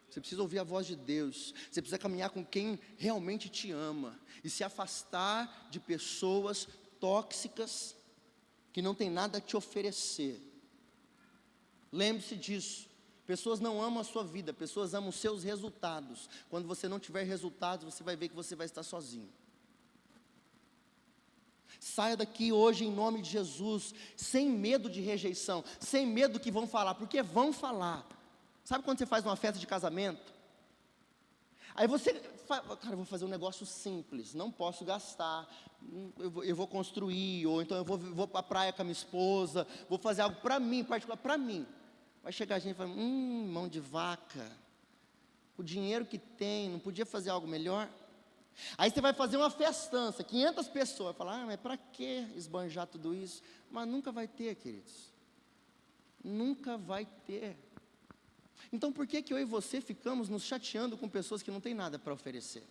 Você precisa ouvir a voz de Deus, você precisa caminhar com quem realmente te ama, e se afastar de pessoas tóxicas, que não tem nada a te oferecer. Lembre-se disso. Pessoas não amam a sua vida, pessoas amam os seus resultados. Quando você não tiver resultados, você vai ver que você vai estar sozinho. Saia daqui hoje em nome de Jesus, sem medo de rejeição, sem medo do que vão falar, porque vão falar. Sabe quando você faz uma festa de casamento? Aí você fala: cara, eu vou fazer um negócio simples, não posso gastar, eu vou construir, ou então eu vou para a praia com a minha esposa, vou fazer algo para mim, particular, para mim. Vai chegar a gente e falar: mão de vaca, o dinheiro que tem, não podia fazer algo melhor? Aí você vai fazer uma festança, 500 pessoas, vai falar: mas para que esbanjar tudo isso? Mas nunca vai ter, queridos, nunca vai ter. Então por que eu e você ficamos nos chateando com pessoas que não têm nada para oferecer,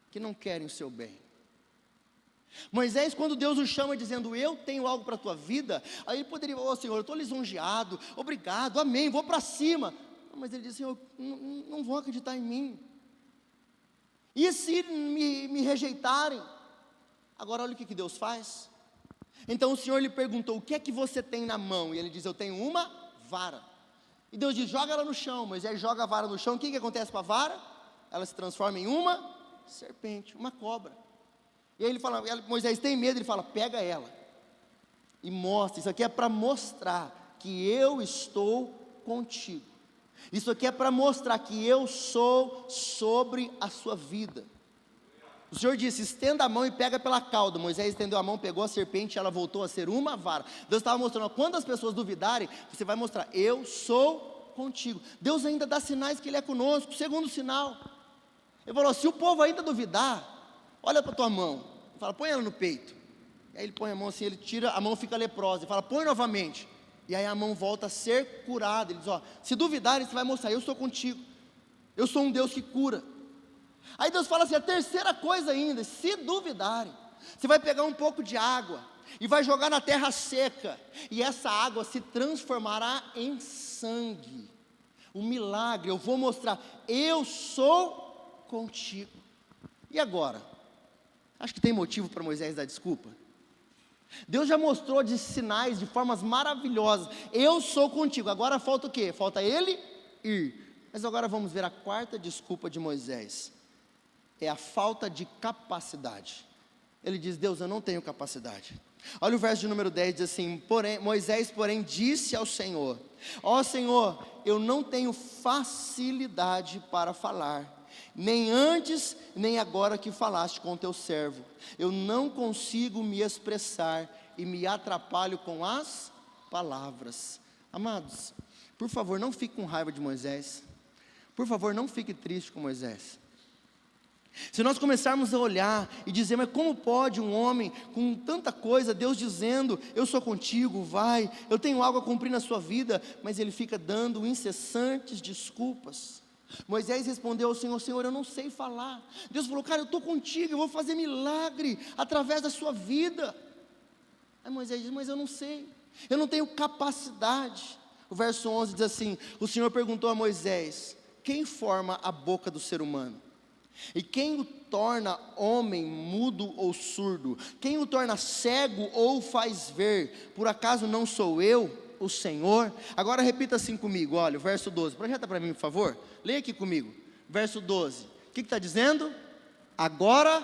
que não querem o seu bem? Moisés, quando Deus o chama dizendo: eu tenho algo para a tua vida, aí ele poderia: Senhor, eu estou lisonjeado, obrigado, amém, vou para cima. Mas ele disse: Senhor, não vão acreditar em mim, e se me rejeitarem? Agora olha o que Deus faz. Então o Senhor lhe perguntou: o que é que você tem na mão? E ele diz: eu tenho uma vara. E Deus diz: joga ela no chão. Moisés joga a vara no chão. O que acontece com a vara? Ela se transforma em uma serpente, uma cobra. E aí ele fala, Moisés tem medo, ele fala: pega ela e mostra. Isso aqui é para mostrar que eu estou contigo. Isso aqui é para mostrar que eu sou sobre a sua vida. O Senhor disse: estenda a mão e pega pela cauda. Moisés estendeu a mão, pegou a serpente e ela voltou a ser uma vara. Deus estava mostrando: quando as pessoas duvidarem, você vai mostrar: eu sou contigo. Deus ainda dá sinais que Ele é conosco. Segundo sinal, Ele falou: se o povo ainda duvidar, olha para a tua mão. Ele fala: põe ela no peito. E aí ele põe a mão assim, ele tira, a mão fica leprosa. Ele fala: põe novamente. E aí a mão volta a ser curada. Ele diz: ó, se duvidarem, você vai mostrar: eu sou contigo. Eu sou um Deus que cura. Aí Deus fala assim: a terceira coisa ainda: se duvidarem, você vai pegar um pouco de água e vai jogar na terra seca, e essa água se transformará em sangue. Um milagre, eu vou mostrar: eu sou contigo. E agora? Acho que tem motivo para Moisés dar desculpa. Deus já mostrou de sinais, de formas maravilhosas: eu sou contigo. Agora falta o quê? Falta ele ir. Mas agora vamos ver a quarta desculpa de Moisés. É a falta de capacidade. Ele diz: Deus, eu não tenho capacidade. Olha o verso de número 10, diz assim: Moisés, porém, disse ao Senhor: ó Senhor, eu não tenho facilidade para falar, nem antes, nem agora que falaste com o teu servo. Eu não consigo me expressar e me atrapalho com as palavras. Amados, por favor, não fique com raiva de Moisés. Por favor, não fique triste com Moisés. Se nós começarmos a olhar e dizer: mas como pode um homem com tanta coisa, Deus dizendo: eu sou contigo, vai, eu tenho algo a cumprir na sua vida, mas ele fica dando incessantes desculpas. Moisés respondeu ao Senhor: Senhor, eu não sei falar. Deus falou: cara, eu estou contigo, eu vou fazer milagre através da sua vida. Aí Moisés diz: mas eu não sei, eu não tenho capacidade. O verso 11 diz assim: o Senhor perguntou a Moisés: quem forma a boca do ser humano? E quem o torna homem mudo ou surdo? Quem o torna cego ou faz ver? Por acaso não sou eu, o Senhor? Agora repita assim comigo, olha, o verso 12, projeta para mim por favor, leia aqui comigo, verso 12, o que está dizendo? Agora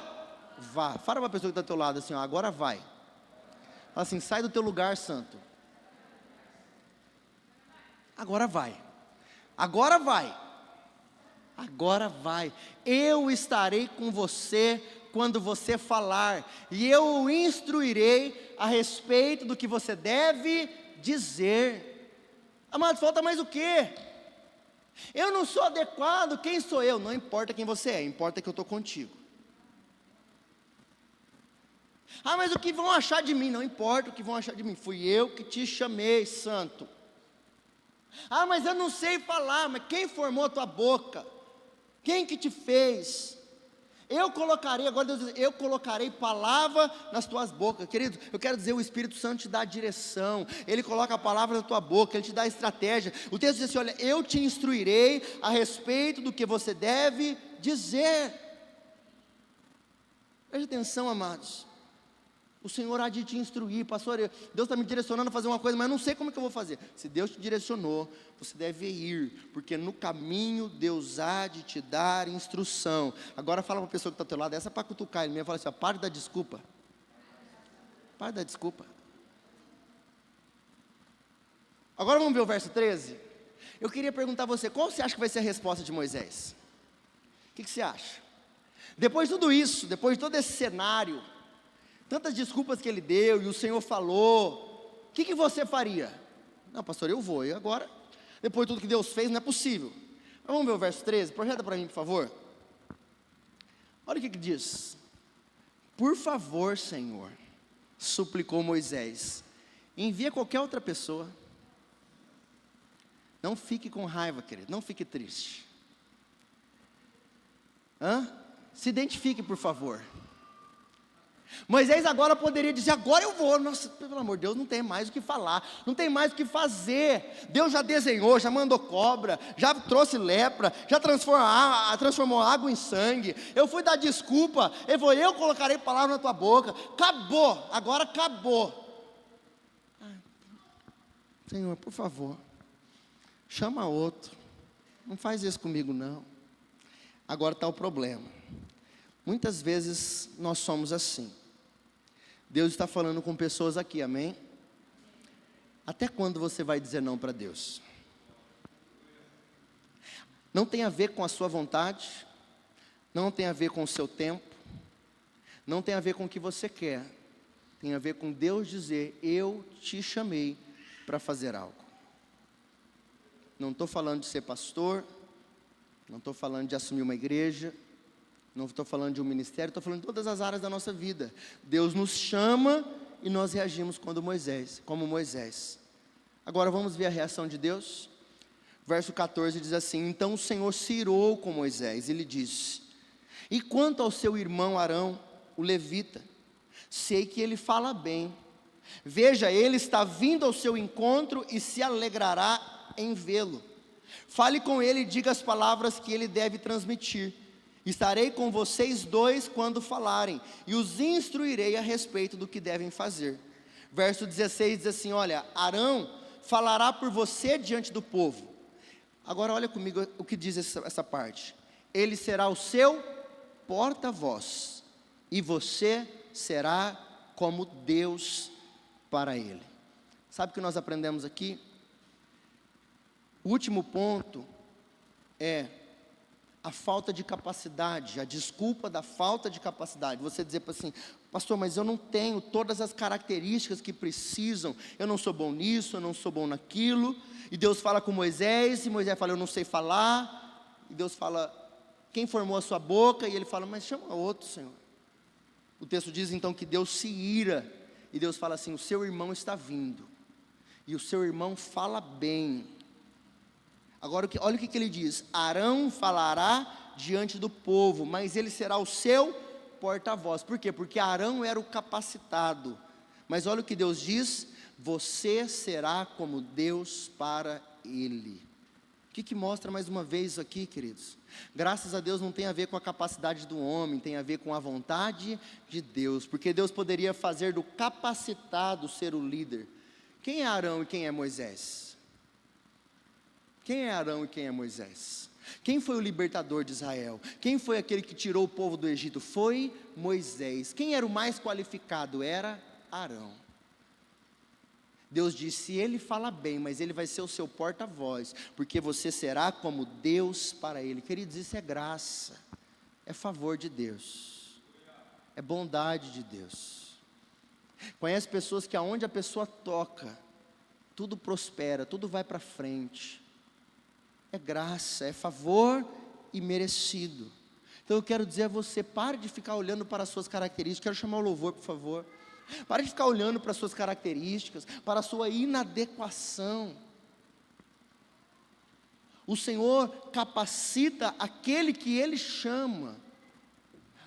vá. Fala para a pessoa que está ao teu lado assim, ó, agora vai. Fala assim: sai do teu lugar santo. Agora vai. Agora vai. Agora vai. Eu estarei com você quando você falar, e eu o instruirei a respeito do que você deve dizer. Amado, falta mais o quê? Eu não sou adequado, quem sou eu? Não importa quem você é, importa que eu estou contigo. Ah, mas o que vão achar de mim? Não importa o que vão achar de mim, fui eu que te chamei, santo. Ah, mas eu não sei falar, mas quem formou a tua boca? Quem que te fez? Eu colocarei, agora Deus diz: eu colocarei palavra nas tuas bocas. Querido, eu quero dizer, o Espírito Santo te dá a direção. Ele coloca a palavra na tua boca, Ele te dá a estratégia. O texto diz assim: olha, eu te instruirei a respeito do que você deve dizer. Preste atenção, amados. O Senhor há de te instruir. Pastor, Deus está me direcionando a fazer uma coisa, mas eu não sei como é que eu vou fazer. Se Deus te direcionou, você deve ir, porque no caminho Deus há de te dar instrução. Agora fala para a pessoa que está ao teu lado, essa é para cutucar ele mesmo, fala assim: ó, pare de dar desculpa. Pare de dar desculpa. Agora vamos ver o verso 13. Eu queria perguntar a você: qual você acha que vai ser a resposta de Moisés? O que você acha? Depois de tudo isso, depois de todo esse cenário, tantas desculpas que ele deu, e o Senhor falou, o que você faria? Não, pastor, eu vou, e agora? Depois de tudo que Deus fez, não é possível. Mas vamos ver o verso 13, projeta para mim, por favor. Olha o que diz: por favor, Senhor, suplicou Moisés, envia qualquer outra pessoa. Não fique com raiva, querido, não fique triste. Se identifique, por favor. Moisés agora poderia dizer: agora eu vou. Nossa, pelo amor de Deus, não tem mais o que falar, não tem mais o que fazer. Deus já desenhou, já mandou cobra, já trouxe lepra, já transformou água em sangue. Eu fui dar desculpa, ele falou: eu colocarei palavra na tua boca. Acabou, agora acabou. Senhor, por favor, chama outro, não faz isso comigo não. Agora está o problema, muitas vezes nós somos assim. Deus está falando com pessoas aqui, amém? Até quando você vai dizer não para Deus? Não tem a ver com a sua vontade, não tem a ver com o seu tempo, não tem a ver com o que você quer, tem a ver com Deus dizer: eu te chamei para fazer algo. Não estou falando de ser pastor, não estou falando de assumir uma igreja, não estou falando de um ministério, estou falando de todas as áreas da nossa vida. Deus nos chama e nós reagimos como Moisés. Agora vamos ver a reação de Deus. Verso 14 diz assim: então o Senhor se irou com Moisés e lhe disse: e quanto ao seu irmão Arão, o levita, sei que ele fala bem. Veja, ele está vindo ao seu encontro e se alegrará em vê-lo. Fale com ele e diga as palavras que ele deve transmitir. Estarei com vocês dois quando falarem, e os instruirei a respeito do que devem fazer. Verso 16 diz assim: olha, Arão falará por você diante do povo. Agora olha comigo o que diz essa parte. Ele será o seu porta-voz, e você será como Deus para ele. Sabe o que nós aprendemos aqui? O último ponto é a falta de capacidade, a desculpa da falta de capacidade. Você dizer assim: pastor, mas eu não tenho todas as características que precisam, eu não sou bom nisso, eu não sou bom naquilo. E Deus fala com Moisés, e Moisés fala: eu não sei falar. E Deus fala: quem formou a sua boca? E ele fala: mas chama outro, Senhor. O texto diz então que Deus se ira, e Deus fala assim: o seu irmão está vindo, e o seu irmão fala bem. Agora olha o que ele diz: Arão falará diante do povo, mas ele será o seu porta-voz. Por quê? Porque Arão era o capacitado. Mas olha o que Deus diz: você será como Deus para ele. O que mostra mais uma vez isso aqui, queridos? Graças a Deus não tem a ver com a capacidade do homem, tem a ver com a vontade de Deus. Porque Deus poderia fazer do capacitado ser o líder. Quem é Arão e quem é Moisés? Quem é Arão e quem é Moisés? Quem foi o libertador de Israel? Quem foi aquele que tirou o povo do Egito? Foi Moisés. Quem era o mais qualificado? Era Arão. Deus disse: ele fala bem, mas ele vai ser o seu porta-voz, porque você será como Deus para ele. Queridos, isso é graça, é favor de Deus, é bondade de Deus. Conhece pessoas que aonde a pessoa toca, tudo prospera, tudo vai para frente. É graça, é favor e merecido. Então eu quero dizer a você: pare de ficar olhando para as suas características. Quero chamar o louvor, por favor. Pare de ficar olhando para as suas características, para a sua inadequação. O Senhor capacita aquele que Ele chama.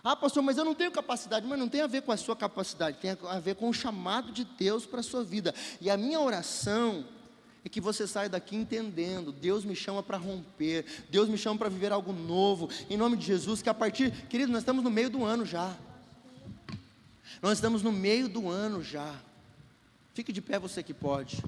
Ah, pastor, mas eu não tenho capacidade. Mas não tem a ver com a sua capacidade, tem a ver com o chamado de Deus para a sua vida. E a minha oração é que você saia daqui entendendo: Deus me chama para romper, Deus me chama para viver algo novo, em nome de Jesus. Que a partir, querido, nós estamos no meio do ano já. Nós estamos no meio do ano já. Fique de pé, você que pode.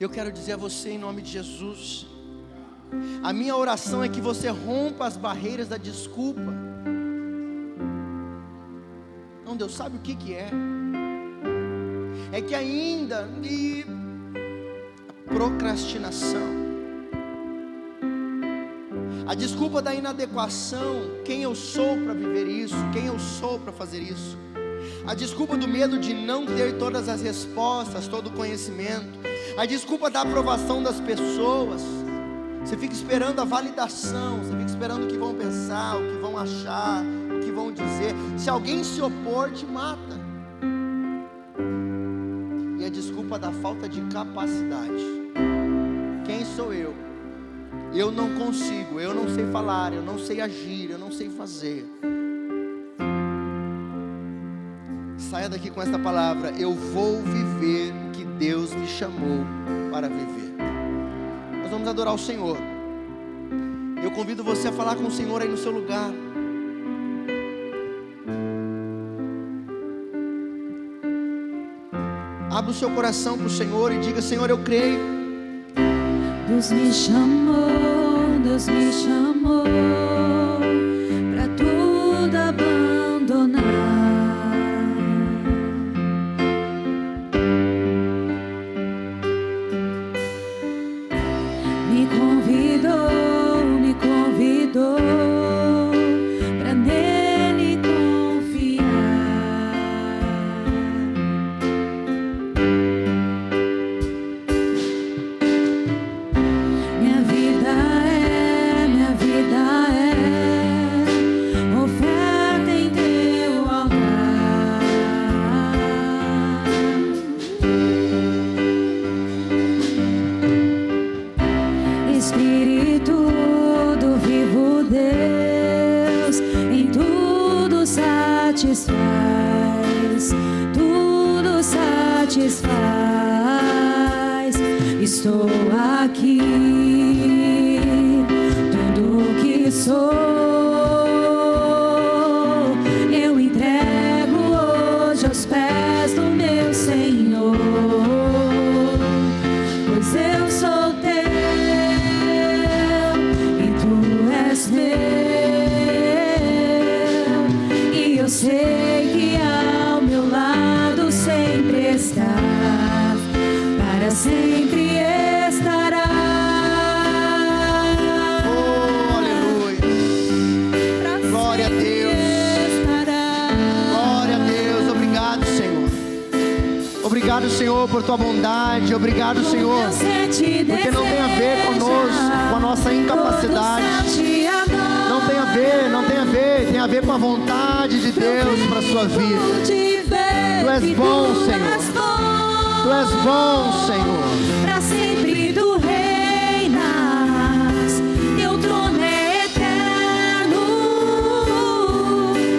Eu quero dizer a você, em nome de Jesus, a minha oração é que você rompa as barreiras da desculpa. Não, Deus sabe o que é. É que ainda a procrastinação, a desculpa da inadequação, quem eu sou para viver isso, quem eu sou para fazer isso, a desculpa do medo de não ter todas as respostas, todo o conhecimento, a desculpa da aprovação das pessoas. Você fica esperando a validação, você fica esperando o que vão pensar, o que vão achar, o que vão dizer. Se alguém se opor, te mata. E a desculpa da falta de capacidade. Quem sou eu? Eu não consigo, eu não sei falar, eu não sei agir, eu não sei fazer. Saia daqui com esta palavra: eu vou viver o que Deus me chamou para viver. Nós vamos adorar o Senhor. Eu convido você a falar com o Senhor aí no seu lugar. Abra o seu coração para o Senhor e diga: Senhor, eu creio. Deus me chamou para tudo abandonar. Me convidou para nele confiar. Minha vida é oferta em teu altar. Espírito do vivo Deus, em tudo satisfaz, tudo satisfaz. Estou aqui, tudo que sou, eu entrego hoje aos pés do meu Senhor, pois eu sou teu e tu és meu, e eu sei que ao meu lado sempre estás, para sempre estarás. Oh, aleluia. Para Glória a sempre Deus. estarás. Glória a Deus. Obrigado, Senhor. Obrigado, Senhor, por tua bondade. Obrigado, Senhor, porque não tem a ver conosco, com a nossa incapacidade. Não tem a ver, tem a ver com a vontade de Deus para a sua vida. Tu és bom, Senhor. Tu és bom, Senhor. Para sempre tu reinas, teu trono é eterno,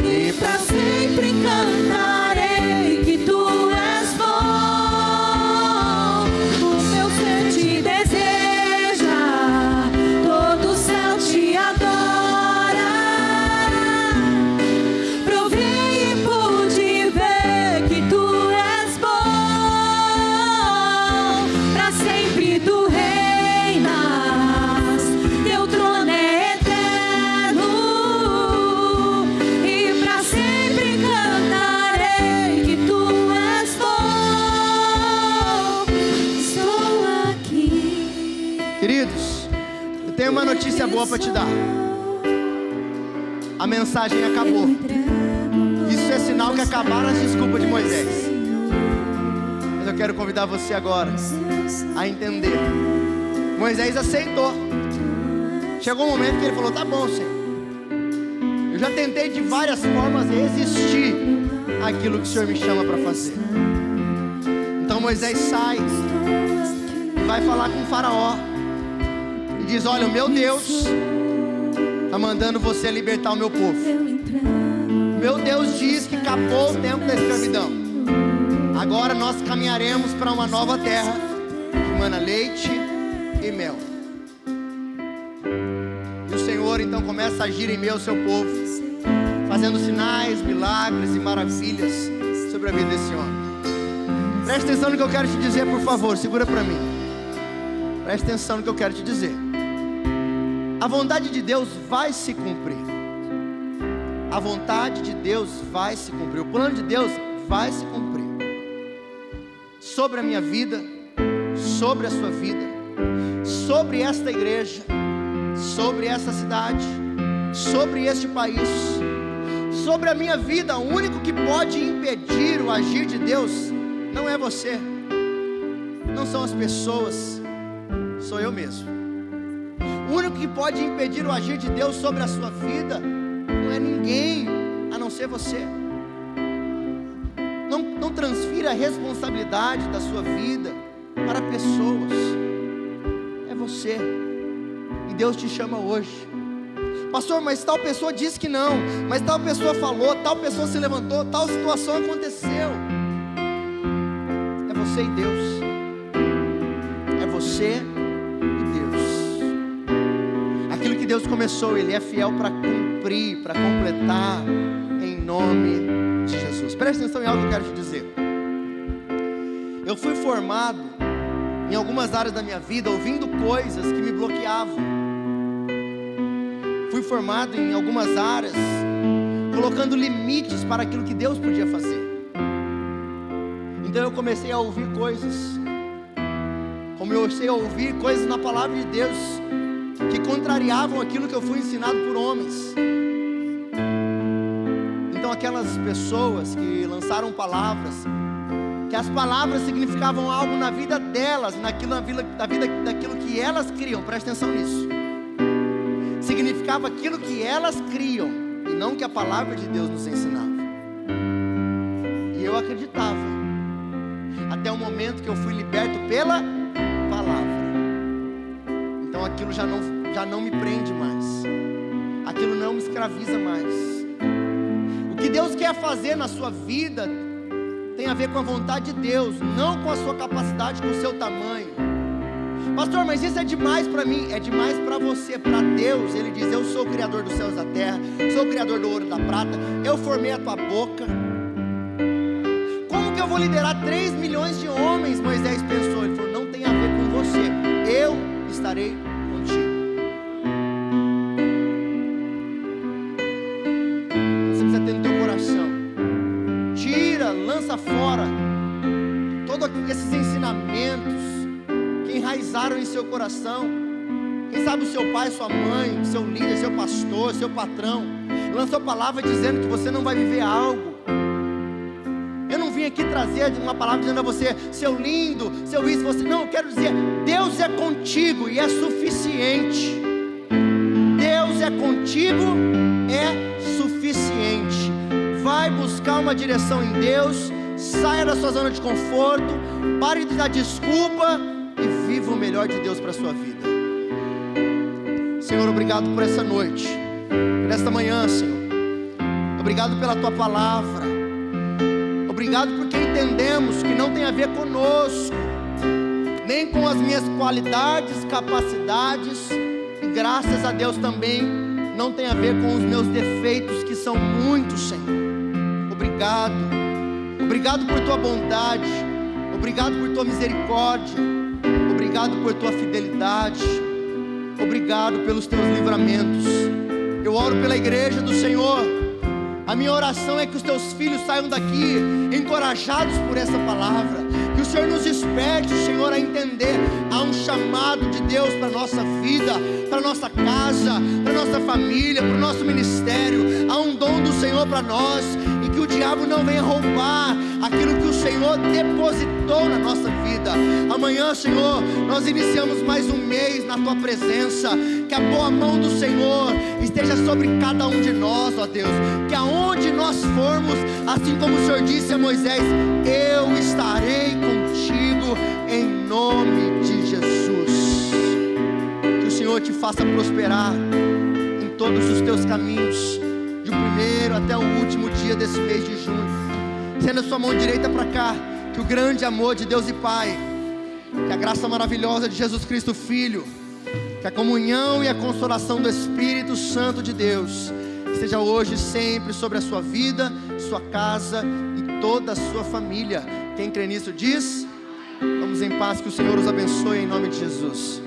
e para sempre cantarei que tu és bom. O meu ser te deseja, todo o céu te adora. Provei e pude ver que tu és bom. Para sempre tu reinas, teu trono é eterno, e para sempre cantarei que tu és bom. Estou aqui. Queridos, eu tenho uma notícia boa para te dar. A mensagem acabou. Isso é sinal que acabaram as desculpas de Moisés. Mas eu quero convidar você agora a entender. Moisés aceitou. Chegou um momento que ele falou: tá bom, Senhor, eu já tentei de várias formas resistir àquilo que o Senhor me chama para fazer. Então Moisés sai, vai falar com o faraó e diz: olha, o meu Deus está mandando você libertar o meu povo. Meu Deus diz que acabou o tempo da escravidão. Agora nós caminharemos para uma nova terra que mana leite e mel. E o Senhor então começa a agir em meio ao seu povo, fazendo sinais, milagres e maravilhas sobre a vida desse homem. Preste atenção no que eu quero te dizer, por favor, segura para mim. Preste atenção no que eu quero te dizer. A vontade de Deus vai se cumprir. A vontade de Deus vai se cumprir. O plano de Deus vai se cumprir. Sobre a minha vida, sobre a sua vida, sobre esta igreja, sobre essa cidade, sobre este país, sobre a minha vida. O único que pode impedir o agir de Deus não é você, não são as pessoas, sou eu mesmo. O único que pode impedir o agir de Deus sobre a sua vida não é ninguém a não ser você. Não transfira a responsabilidade da sua vida para pessoas. É você. E Deus te chama hoje. Pastor, mas tal pessoa disse que não, mas tal pessoa falou, tal pessoa se levantou, tal situação aconteceu. É você e Deus. É você e Deus. Aquilo que Deus Deus começou, Ele é fiel para cumprir, para completar, em nome de Jesus. Presta atenção em algo que eu quero te dizer. Eu fui formado em algumas áreas da minha vida ouvindo coisas que me bloqueavam. Fui formado em algumas áreas colocando limites para aquilo que Deus podia fazer. Então eu comecei a ouvir coisas, comecei a ouvir coisas na palavra de Deus que contrariavam aquilo que eu fui ensinado por homens. Então aquelas pessoas que lançaram palavras, que as palavras significavam algo na vida delas, daquilo que elas criam, presta atenção nisso. Significava aquilo que elas criam, e não que a palavra de Deus nos ensinava. E eu acreditava, até o momento que eu fui liberto pela palavra. Então aquilo já não me prende mais, aquilo não me escraviza mais. O que Deus quer fazer na sua vida tem a ver com a vontade de Deus, não com a sua capacidade, com o seu tamanho. Pastor, mas isso é demais para mim. É demais para você. Para Deus, Ele diz: eu sou o Criador dos céus e da terra, sou o Criador do ouro e da prata, eu formei a tua boca. Como que eu vou liderar 3 milhões de homens? Moisés pensou, ele falou: não tem a ver com você, eu estarei contigo. Você precisa ter no teu coração, tira, lança fora todos esses ensinamentos que enraizaram em seu coração. Quem sabe o seu pai, sua mãe, seu líder, seu pastor, seu patrão lançou palavra dizendo que você não vai viver algo. Eu não vim aqui trazer uma palavra dizendo a você: seu lindo, seu isso, você. Não, eu quero dizer, Deus é contigo e é suficiente. Deus é contigo, é suficiente. Vai buscar uma direção em Deus, saia da sua zona de conforto, pare de dar desculpa e viva o melhor de Deus para a sua vida. Senhor, obrigado por essa noite, por esta manhã, Senhor. Obrigado pela tua palavra. Obrigado porque entendemos que não tem a ver conosco, nem com as minhas qualidades, capacidades, e graças a Deus também não tem a ver com os meus defeitos, que são muitos, Senhor. Obrigado. Obrigado por tua bondade. Obrigado por tua misericórdia. Obrigado por tua fidelidade. Obrigado pelos teus livramentos. Eu oro pela igreja do Senhor. A minha oração é que os teus filhos saiam daqui encorajados por essa palavra. Que o Senhor nos desperte, Senhor, a entender. Há um chamado de Deus para a nossa vida, para a nossa casa, para a nossa família, para o nosso ministério. Há um dom do Senhor para nós. E que o diabo não venha roubar aquilo que o Senhor depositou na nossa vida. Amanhã, Senhor, nós iniciamos mais um mês na tua presença. Que a boa mão do Senhor esteja sobre cada um de nós, ó Deus. Que aonde nós formos, assim como o Senhor disse a Moisés: eu estarei contigo em nome de Jesus. Que o Senhor te faça prosperar em todos os teus caminhos, do primeiro até o último dia desse mês de junho. Estenda a sua mão direita para cá. Que o grande amor de Deus e Pai, que a graça maravilhosa de Jesus Cristo Filho, que a comunhão e a consolação do Espírito Santo de Deus esteja hoje e sempre sobre a sua vida, sua casa e toda a sua família. Quem crê nisso diz: vamos em paz, que o Senhor os abençoe em nome de Jesus.